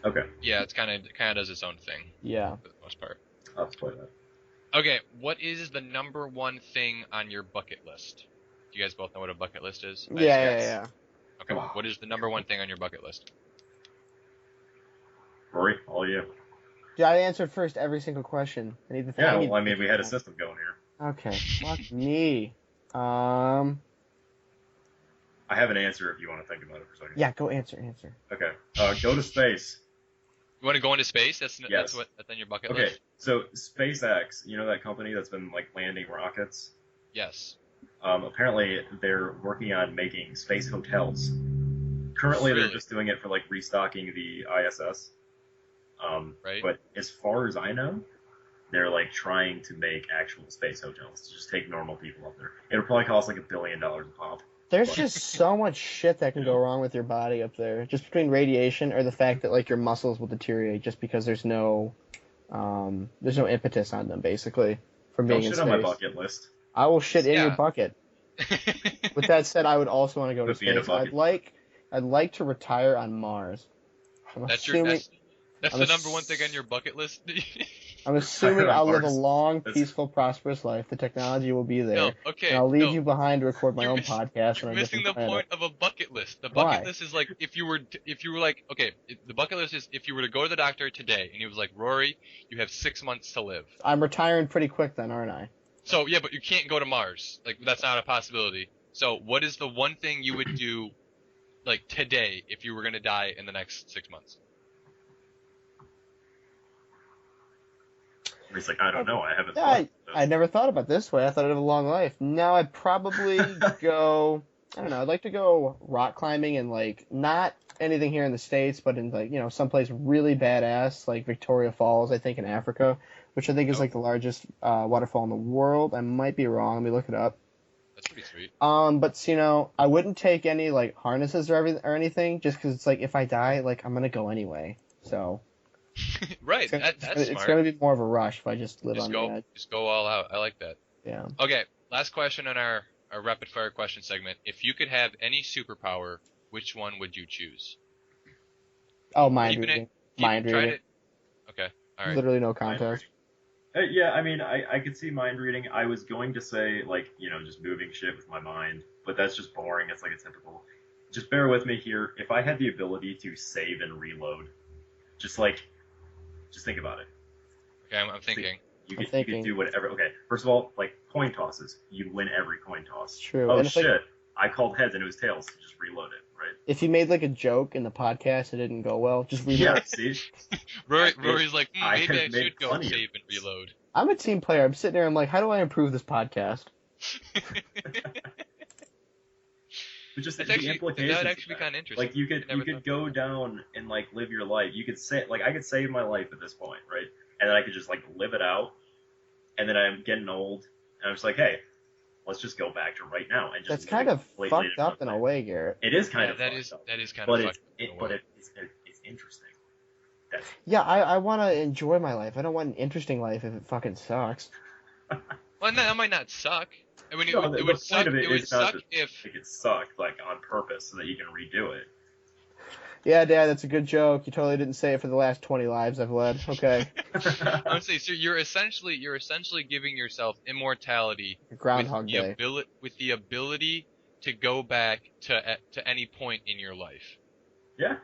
S4: Okay.
S2: Yeah, it's kind of does its own thing.
S3: Yeah.
S2: For the most part.
S4: I'll have to play that.
S2: Okay, what is the number one thing on your bucket list? Do you guys both know what a bucket list is?
S3: Yeah.
S2: Okay, what is the number one thing on your bucket list?
S4: Rory, all you.
S3: Yeah, I answered first every single question. I need to think.
S4: Yeah, we had a system going here.
S3: Okay, fuck me.
S4: I have an answer if you want to think about it for a second.
S3: Yeah, go answer.
S4: Okay. Go to space.
S2: You want to go into space? That's on your bucket list?
S4: Okay, so SpaceX, you know that company that's been like landing rockets?
S2: Yes.
S4: Apparently they're working on making space hotels. Currently they're just doing it for like restocking the ISS.
S2: Right.
S4: But as far as I know, they're like trying to make actual space hotels to just take normal people up there. It'll probably cost like $1 billion a pop.
S3: There's just so much shit that can go wrong with your body up there, just between radiation or the fact that like your muscles will deteriorate just because there's no impetus on them basically from being
S4: Don't
S3: in
S4: shit
S3: space.
S4: on my bucket list.
S3: I will shit in your bucket. With that said, I would also want to go to space. I'd like to retire on Mars.
S2: That's the number one thing on your bucket list.
S3: I'm assuming I'll live a long, peaceful, prosperous life. The technology will be there.
S2: No, okay.
S3: And I'll leave you behind to record my own podcast.
S2: You're missing the point of a bucket list. The bucket list is like if you were like, okay, the bucket list is if you were to go to the doctor today and he was like, Rory, you have 6 months to live.
S3: I'm retiring pretty quick then, aren't I?
S2: So yeah, but you can't go to Mars. Like that's not a possibility. So what is the one thing you would do, like today, if you were gonna die in the next 6 months?
S4: He's like, I don't know. I haven't thought.
S3: I never thought about it this way. I thought I'd have a long life. Now I'd probably go. I don't know. I'd like to go rock climbing and like not anything here in the States, but in like someplace really badass like Victoria Falls. I think in Africa, which I think is like the largest waterfall in the world. I might be wrong. Let me look it up.
S2: That's pretty sweet.
S3: But I wouldn't take any like harnesses or anything, just because it's like if I die, like I'm gonna go anyway. So.
S2: Right, that's smart.
S3: It's going to be more of a rush if I just live on the edge.
S2: Just go all out. I like that.
S3: Yeah.
S2: Okay, last question on our rapid fire question segment. If you could have any superpower, which one would you choose?
S3: Oh, mind reading. Mind reading.
S2: Okay, all right.
S3: Literally no contest.
S4: Yeah, I mean, I could see mind reading. I was going to say, like, just moving shit with my mind, but that's just boring. It's like a typical. Just bear with me here. If I had the ability to save and reload, just think about it.
S2: Okay, I'm thinking.
S4: You could do whatever. Okay, first of all, like coin tosses, you win every coin toss.
S3: True.
S4: Oh shit! I called heads and it was tails. So just reload it, right?
S3: If you made like a joke in the podcast and it didn't go well, just reload.
S4: Yeah, see.
S2: Rory's like, maybe I should go save and reload.
S3: I'm a team player. I'm sitting there. I'm like, how do I improve this podcast?
S4: But just
S2: that
S4: the implications.
S2: That would actually be kind of interesting.
S4: Like you could go down and like live your life. You could say like I could save my life at this point, right? And then I could just like live it out. And then I'm getting old, and I'm just like, hey, let's just go back to right now and just.
S3: That's kind of fucked up in a way, Garrett.
S4: It is kind of.
S2: That is kind
S4: of.
S2: But
S4: it's interesting.
S3: Yeah, I want to enjoy my life. I don't want an interesting life if it fucking sucks.
S2: Well, that might not suck. I mean, it would suck. It would suck if
S4: it sucked like on purpose so that you can redo it.
S3: Yeah, Dad, that's a good joke. You totally didn't say it for the last 20 lives I've led. Okay.
S2: I'm saying, so you're essentially giving yourself immortality.
S3: Groundhog Day.
S2: With the ability to go back to any point in your life.
S4: Yeah.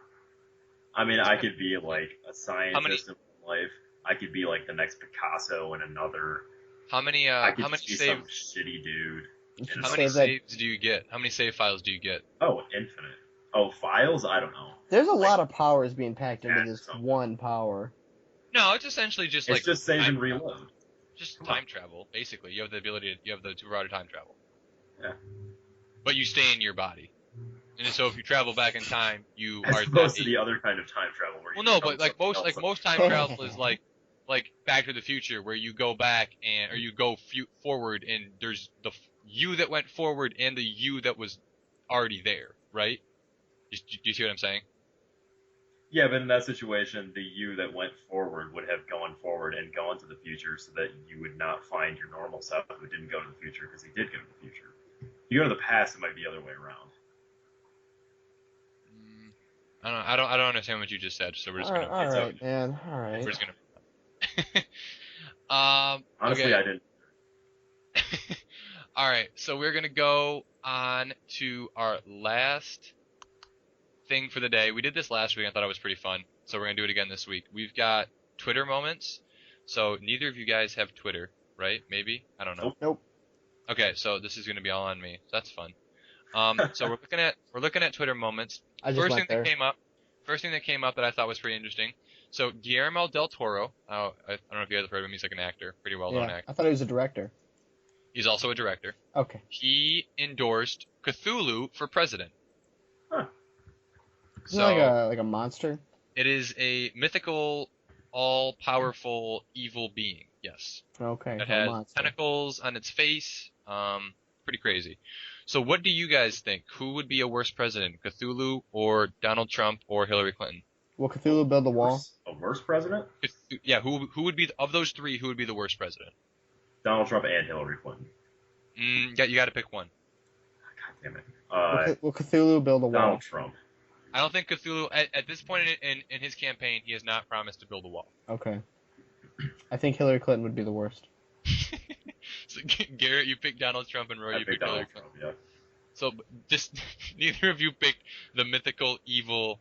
S4: I mean, I could be like a scientist in life. I could be like the next Picasso in another.
S2: How many
S4: some shitty dude.
S2: How many saves do you get? How many save files do you get?
S4: Oh, infinite. Oh, files? I don't know.
S3: There's a lot of powers being packed into this one power.
S2: No, it's essentially just
S4: it's just save and reload.
S2: Just time travel, basically. You have the ability. You have the superpower to time travel.
S4: Yeah.
S2: But you stay in your body. And so if you travel back in time, you
S4: as
S2: are
S4: opposed to the other kind of time travel where
S2: most time travel is like Back to the Future, where you go back or you go forward, and there's the you that went forward and the you that was already there, right? Do you see what I'm saying?
S4: Yeah, but in that situation, the you that went forward would have gone forward and gone to the future, so that you would not find your normal self who didn't go to the future because he did go to the future. If you go to the past, it might be the other way around.
S2: I don't understand what you just said, so we're just gonna.
S3: All right, man. All right.
S2: We're just gonna.
S4: Honestly,
S2: okay.
S4: I didn't.
S2: All right, so we're gonna go on to our last thing for the day. We did this last week. I thought it was pretty fun, so we're gonna do it again this week. We've got Twitter moments. So neither of you guys have Twitter, right? Maybe, I don't know.
S3: Nope.
S2: Okay, so this is gonna be all on me. That's fun. So we're looking at Twitter moments. First thing that came up that I thought was pretty interesting. So Guillermo del Toro, I don't know if you guys have heard of him. He's like an actor, pretty well-known actor.
S3: I thought he was a director.
S2: He's also a director.
S3: Okay.
S2: He endorsed Cthulhu for president.
S4: Huh.
S3: Isn't it like a monster?
S2: It is a mythical all-powerful evil being. Yes.
S3: Okay.
S2: That has tentacles on its face. Pretty crazy. So what do you guys think? Who would be a worse president, Cthulhu or Donald Trump or Hillary Clinton?
S3: Will Cthulhu build the wall?
S4: A worse president?
S2: Yeah, who would be, of those three, who would be the worst president?
S4: Donald Trump and Hillary Clinton.
S2: Yeah, you got to pick one.
S4: God damn it.
S3: Will Cthulhu build a wall?
S4: Donald Trump.
S2: I don't think Cthulhu, at this point in his campaign, he has not promised to build a wall.
S3: Okay. I think Hillary Clinton would be the worst.
S2: So, Garrett, you picked Donald Trump, and Roy, you picked Hillary Clinton.
S4: Yeah.
S2: So, just neither of you picked the mythical, evil,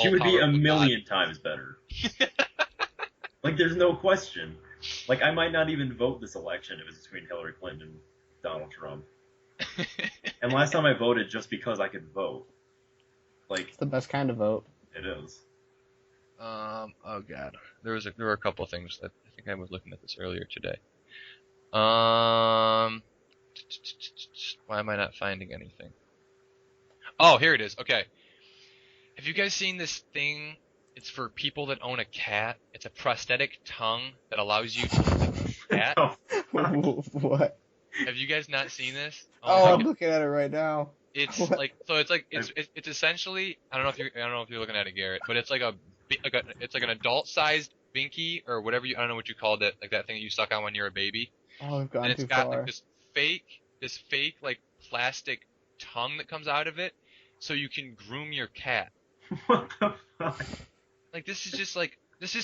S4: she would be a million
S2: God.
S4: times better. Like, there's no question. Like, I might not even vote this election if it's between Hillary Clinton and Donald Trump. And last time I voted just because I could vote. Like,
S3: it's the best kind of vote.
S4: It is.
S2: Oh God, there were a couple of things that I think I was looking at this earlier today. Why am I not finding anything? Oh, here it is. Okay. Have you guys seen this thing? It's for people that own a cat. It's a prosthetic tongue that allows you to cat.
S3: What?
S2: Have you guys not seen this?
S3: Oh, I'm looking at it right now.
S2: It's
S3: What?
S2: like, so it's essentially, I don't know if you're looking at it, Garrett, but it's like it's like an adult-sized binky or whatever I don't know what you called it, like that thing that you suck on when you're a baby.
S3: Oh, we've gone
S2: And it's
S3: too
S2: got
S3: far.
S2: like this fake like plastic tongue that comes out of it, so you can groom your cat.
S4: What the fuck?
S2: Like this just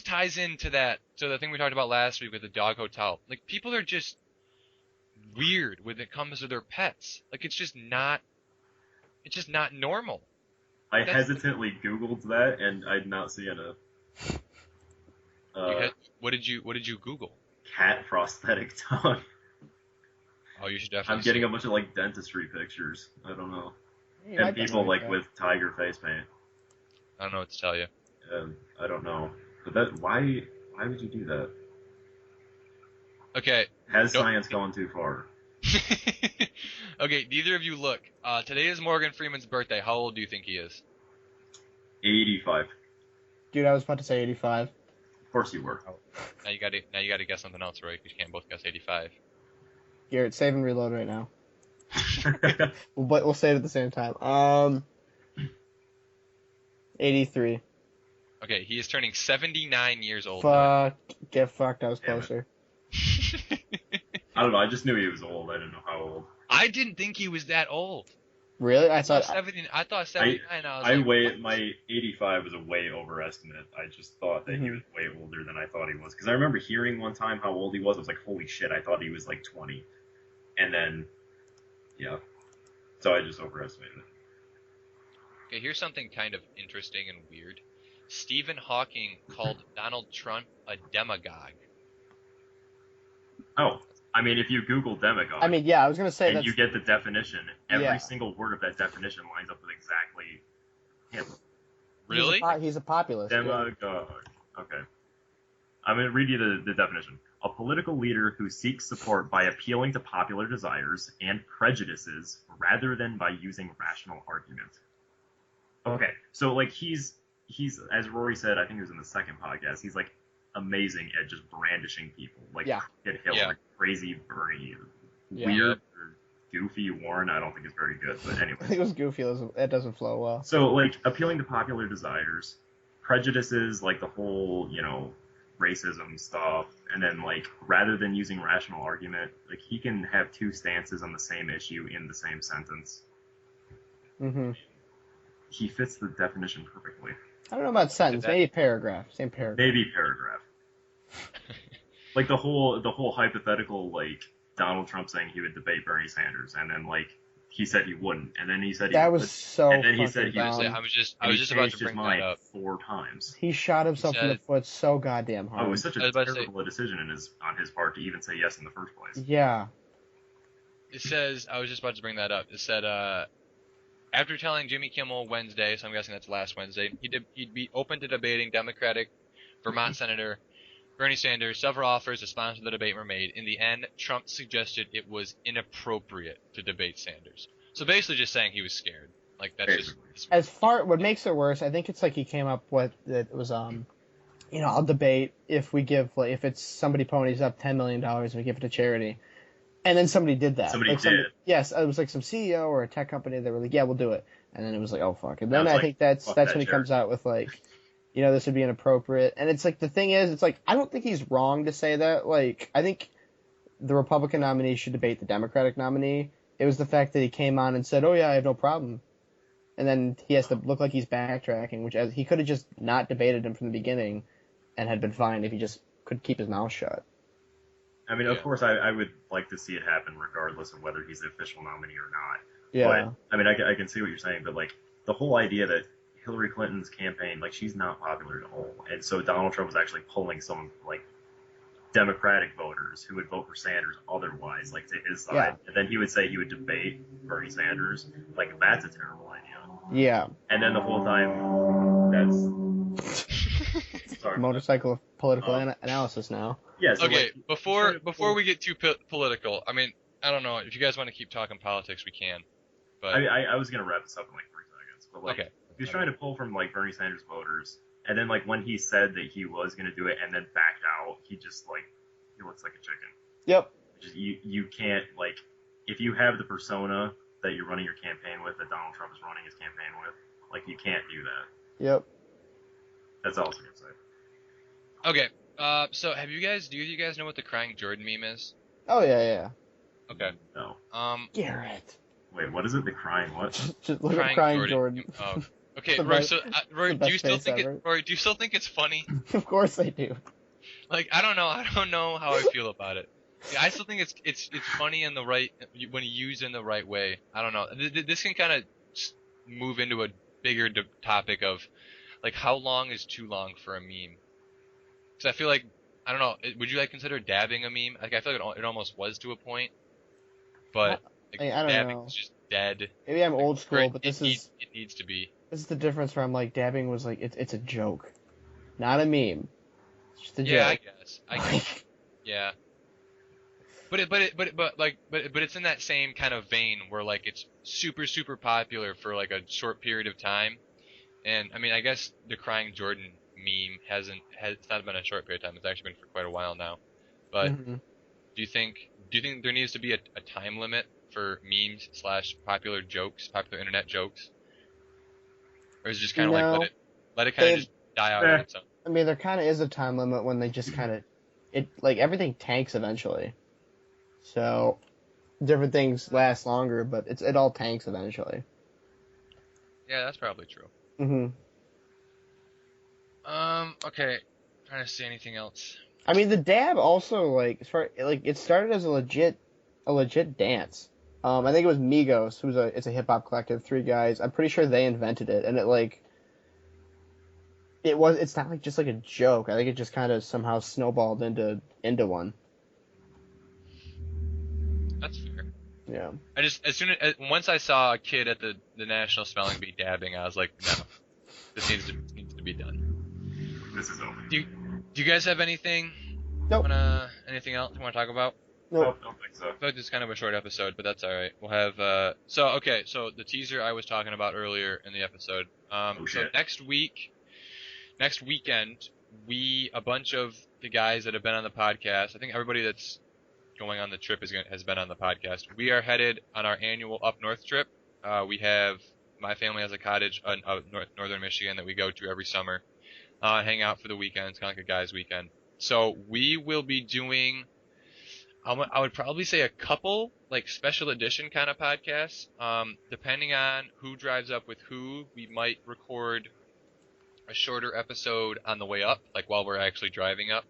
S2: ties into the thing we talked about last week with the dog hotel. Like people are just weird when it comes to their pets. Like it's just not normal.
S4: I hesitantly Googled that, and I did not see it.
S2: What did you Google?
S4: Cat prosthetic tongue.
S2: Oh, you should definitely.
S4: I'm getting a bunch of like dentistry pictures. I don't know.
S3: Yeah,
S4: And people like with tiger face paint.
S2: I don't know what to tell you.
S4: I don't know. But why would you do that?
S2: Okay.
S4: Has science gone too far?
S2: Okay, neither of you look. Today is Morgan Freeman's birthday. How old do you think he is?
S4: 85.
S3: Dude, I was about to say 85.
S4: Of course you were.
S2: Now you gotta guess something else, Roy, because you can't both guess 85.
S3: Garrett, save and reload right now. We'll say it at the same time. 83.
S2: Okay, he is turning 79 years old.
S3: Fuck. Get fucked. I was
S4: Damn it.
S3: closer.
S4: I don't know. I just knew he was old. I didn't know how old.
S2: I didn't think he was that old.
S3: Really? I thought
S2: 79.
S4: My 85 was a way overestimate. I just thought that he was way older than I thought he was. Because I remember hearing one time how old he was. I was like, holy shit, I thought he was like 20. And then, yeah. So I just overestimated it.
S2: Okay, here's something kind of interesting and weird. Stephen Hawking called Donald Trump a demagogue.
S4: Oh, I mean, if you Google demagogue,
S3: I mean, yeah, I was gonna say
S4: and
S3: that
S4: you get the definition, every
S3: Yeah.
S4: single word of that definition lines up with exactly him.
S2: Really?
S3: He's a populist. Yeah.
S4: Demagogue. Okay. I'm going to read you the definition. A political leader who seeks support by appealing to popular desires and prejudices rather than by using rational argument. Okay, so like he's as Rory said, I think it was in the second podcast, he's like amazing at just brandishing people. Like Hitler,
S2: Yeah.
S4: crazy Bernie,
S3: Yeah.
S4: weird or goofy Warren, I don't think is very good, but anyway.
S3: I think it was goofy. That doesn't flow well.
S4: So, like, appealing to popular desires, prejudices, like the whole, racism stuff, and then, like, rather than using rational argument, like, he can have two stances on the same issue in the same sentence.
S3: Mm-hmm.
S4: He fits the definition perfectly.
S3: I don't know about sentence. Maybe paragraph. Same paragraph.
S4: Maybe paragraph. Like, the whole hypothetical, like, Donald Trump saying he would debate Bernie Sanders, and then, like, he said he wouldn't, and then he said he
S3: That
S4: would.
S3: was so.
S4: And then he said he
S3: dumb.
S4: was.
S2: I was just about to bring that up.
S4: 4 times.
S3: He shot himself in the foot so goddamn hard.
S4: Oh, it was such
S2: I
S4: a
S2: was about to say-
S4: terrible decision on his part to even say yes in the first place.
S3: Yeah.
S2: It says, I was just about to bring that up. It said, after telling Jimmy Kimmel Wednesday, so I'm guessing that's last Wednesday, he'd be open to debating Democratic Vermont Senator Bernie Sanders. Several offers to sponsor the debate were made. In the end, Trump suggested it was inappropriate to debate Sanders. So basically just saying he was scared. Like, that's just...
S3: What makes it worse, I think it's like he came up with it was I'll debate if we give, like, if it's somebody ponies up $10 million and we give it to charity. And then somebody did that.
S4: Somebody did.
S3: Yes, it was like some CEO or a tech company that were like, yeah, we'll do it. And then it was like, oh, fuck. And then
S4: I was
S3: think that's when he comes out with, like, this would be inappropriate. And it's like, the thing is, it's like, I don't think he's wrong to say that. Like, I think the Republican nominee should debate the Democratic nominee. It was the fact that he came on and said, oh, yeah, I have no problem. And then he has to look like he's backtracking, which he could have just not debated him from the beginning and had been fine if he just could keep his mouth shut.
S4: I mean, of course, I would like to see it happen regardless of whether he's the official nominee or not.
S3: Yeah.
S4: But, I mean, I can see what you're saying, but, like, the whole idea that Hillary Clinton's campaign, like, she's not popular at all. And so Donald Trump was actually pulling some, like, Democratic voters who would vote for Sanders otherwise, like, to his side.
S3: Yeah.
S4: And then he would say he would debate Bernie Sanders. Like, that's a terrible idea.
S3: Yeah.
S4: And then the whole time, that's... Sorry.
S3: Motorcycle of political analysis now.
S4: Yeah, so
S2: okay,
S4: like,
S2: before we get too political, I mean, I don't know. If you guys want to keep talking politics, we can. But
S4: I was going to wrap this up in, like, 3 seconds. But, like,
S2: okay.
S4: He was trying to pull from, like, Bernie Sanders voters. And then, like, when he said that he was going to do it and then backed out, he just, like, he looks like a chicken.
S3: Yep.
S4: Just, you can't, like, if you have the persona that you're running your campaign with, that Donald Trump is running his campaign with, like, you can't do that.
S3: Yep.
S4: That's all I was going to say.
S2: Okay. So do you guys know what the crying Jordan meme is?
S3: Oh, yeah.
S2: Okay.
S4: No.
S3: Garrett.
S4: Wait, what is it? The crying what?
S3: Just look at crying Jordan.
S2: Oh. Okay,
S3: The
S2: Roy.
S3: best-
S2: So, Roy, do you still think
S3: ever.
S2: Roy, do you still think it's funny?
S3: Of course I do.
S2: Like, I don't know how I feel about it. Yeah, I still think it's funny in the right when used in the right way. I don't know. This can kind of move into a bigger topic of, like, how long is too long for a meme? Because I feel like, I don't know, would you, like, consider dabbing a meme? Like, I feel like it almost was to a point, but like,
S3: I don't
S2: dabbing
S3: know.
S2: is just dead.
S3: Maybe I'm old school, but
S2: it needs to be.
S3: This is the difference where I'm like, dabbing was like, it's a joke, not a meme. It's just a
S2: Yeah,
S3: joke.
S2: I guess. Yeah. But it's in that same kind of vein where, like, it's super, super popular for, like, a short period of time. And, I mean, I guess the crying Jordan meme it's not been a short period of time. It's actually been for quite a while now. But
S3: Mm-hmm.
S2: do you think there needs to be a time limit for memes / popular jokes, popular internet jokes? Or is it just kind of like let it kind of just die out on its own?
S3: I mean, there kind of is a time limit when they just kind of, like, everything tanks eventually. So, different things last longer, but it all tanks eventually.
S2: Yeah, that's probably true.
S3: Mm-hmm.
S2: Okay. Trying to see anything else.
S3: I mean, the dab also, like, it started as a legit dance. I think it was Migos, it's a hip hop collective, 3 guys. I'm pretty sure they invented it, and it's not like just like a joke. I think it just kind of somehow snowballed into one.
S2: That's fair.
S3: Yeah.
S2: I just once I saw a kid at the National Spelling Bee dabbing, I was like, no, this needs to be done.
S4: This is over.
S2: Do you guys have anything?
S3: Nope.
S2: Anything else you want to talk about?
S3: Nope.
S4: Don't think so.
S2: I feel like this is kind of a short episode, but that's all right. We'll have so the teaser I was talking about earlier in the episode. So next weekend, a bunch of the guys that have been on the podcast, I think everybody that's going on the trip has been on the podcast. We are headed on our annual up north trip. My family has a cottage in northern Michigan that we go to every summer, hang out for the weekend. It's kind of like a guys' weekend. So we will be doing, I would probably say, a couple like special edition kind of podcasts. Depending on who drives up with who, we might record a shorter episode on the way up, like while we're actually driving up,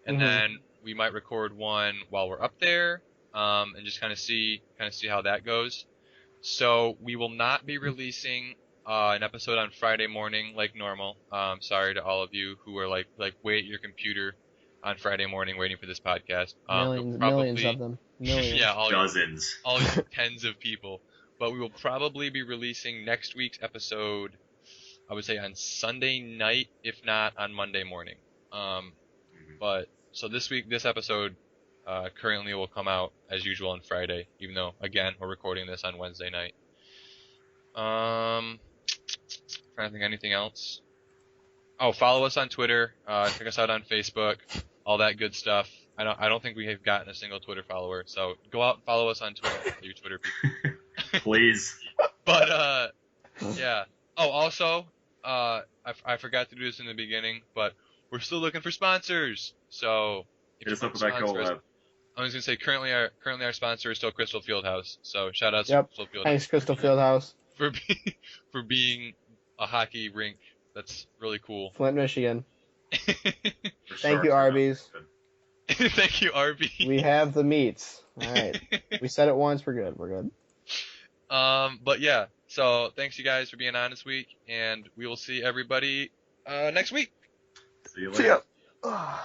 S2: and then we might record one while we're up there, and just kind of see how that goes. So we will not be releasing an episode on Friday morning like normal. Sorry to all of you who are like wait at your computer on Friday morning waiting for this podcast.
S3: Millions of them. Millions.
S2: Yeah,
S4: Dozens.
S2: All tens of people. But we will probably be releasing next week's episode, I would say, on Sunday night, if not on Monday morning. But so this episode currently will come out as usual on Friday, even though, again, we're recording this on Wednesday night. Trying to think of anything else. follow us on Twitter. Check us out on Facebook. All that good stuff. I don't think we have gotten a single Twitter follower. So go out and follow us on Twitter. You Twitter people.
S4: Please.
S2: But yeah. Oh, also, I forgot to do this in the beginning, but we're still looking for sponsors. So if you want to sponsor us, I was gonna say currently our sponsor is still Crystal Fieldhouse. So shout out to Crystal Fieldhouse.
S3: Thanks, Crystal Fieldhouse.
S2: For being a hockey rink. That's really cool.
S3: Flint, Michigan. Thank you, Arby's.
S2: Thank you, Arby's.
S3: We have the meats. All right. We said it once. We're good. We're good.
S2: But yeah. So thanks you guys for being on this week, and we will see everybody next week.
S4: See you later.
S3: See ya.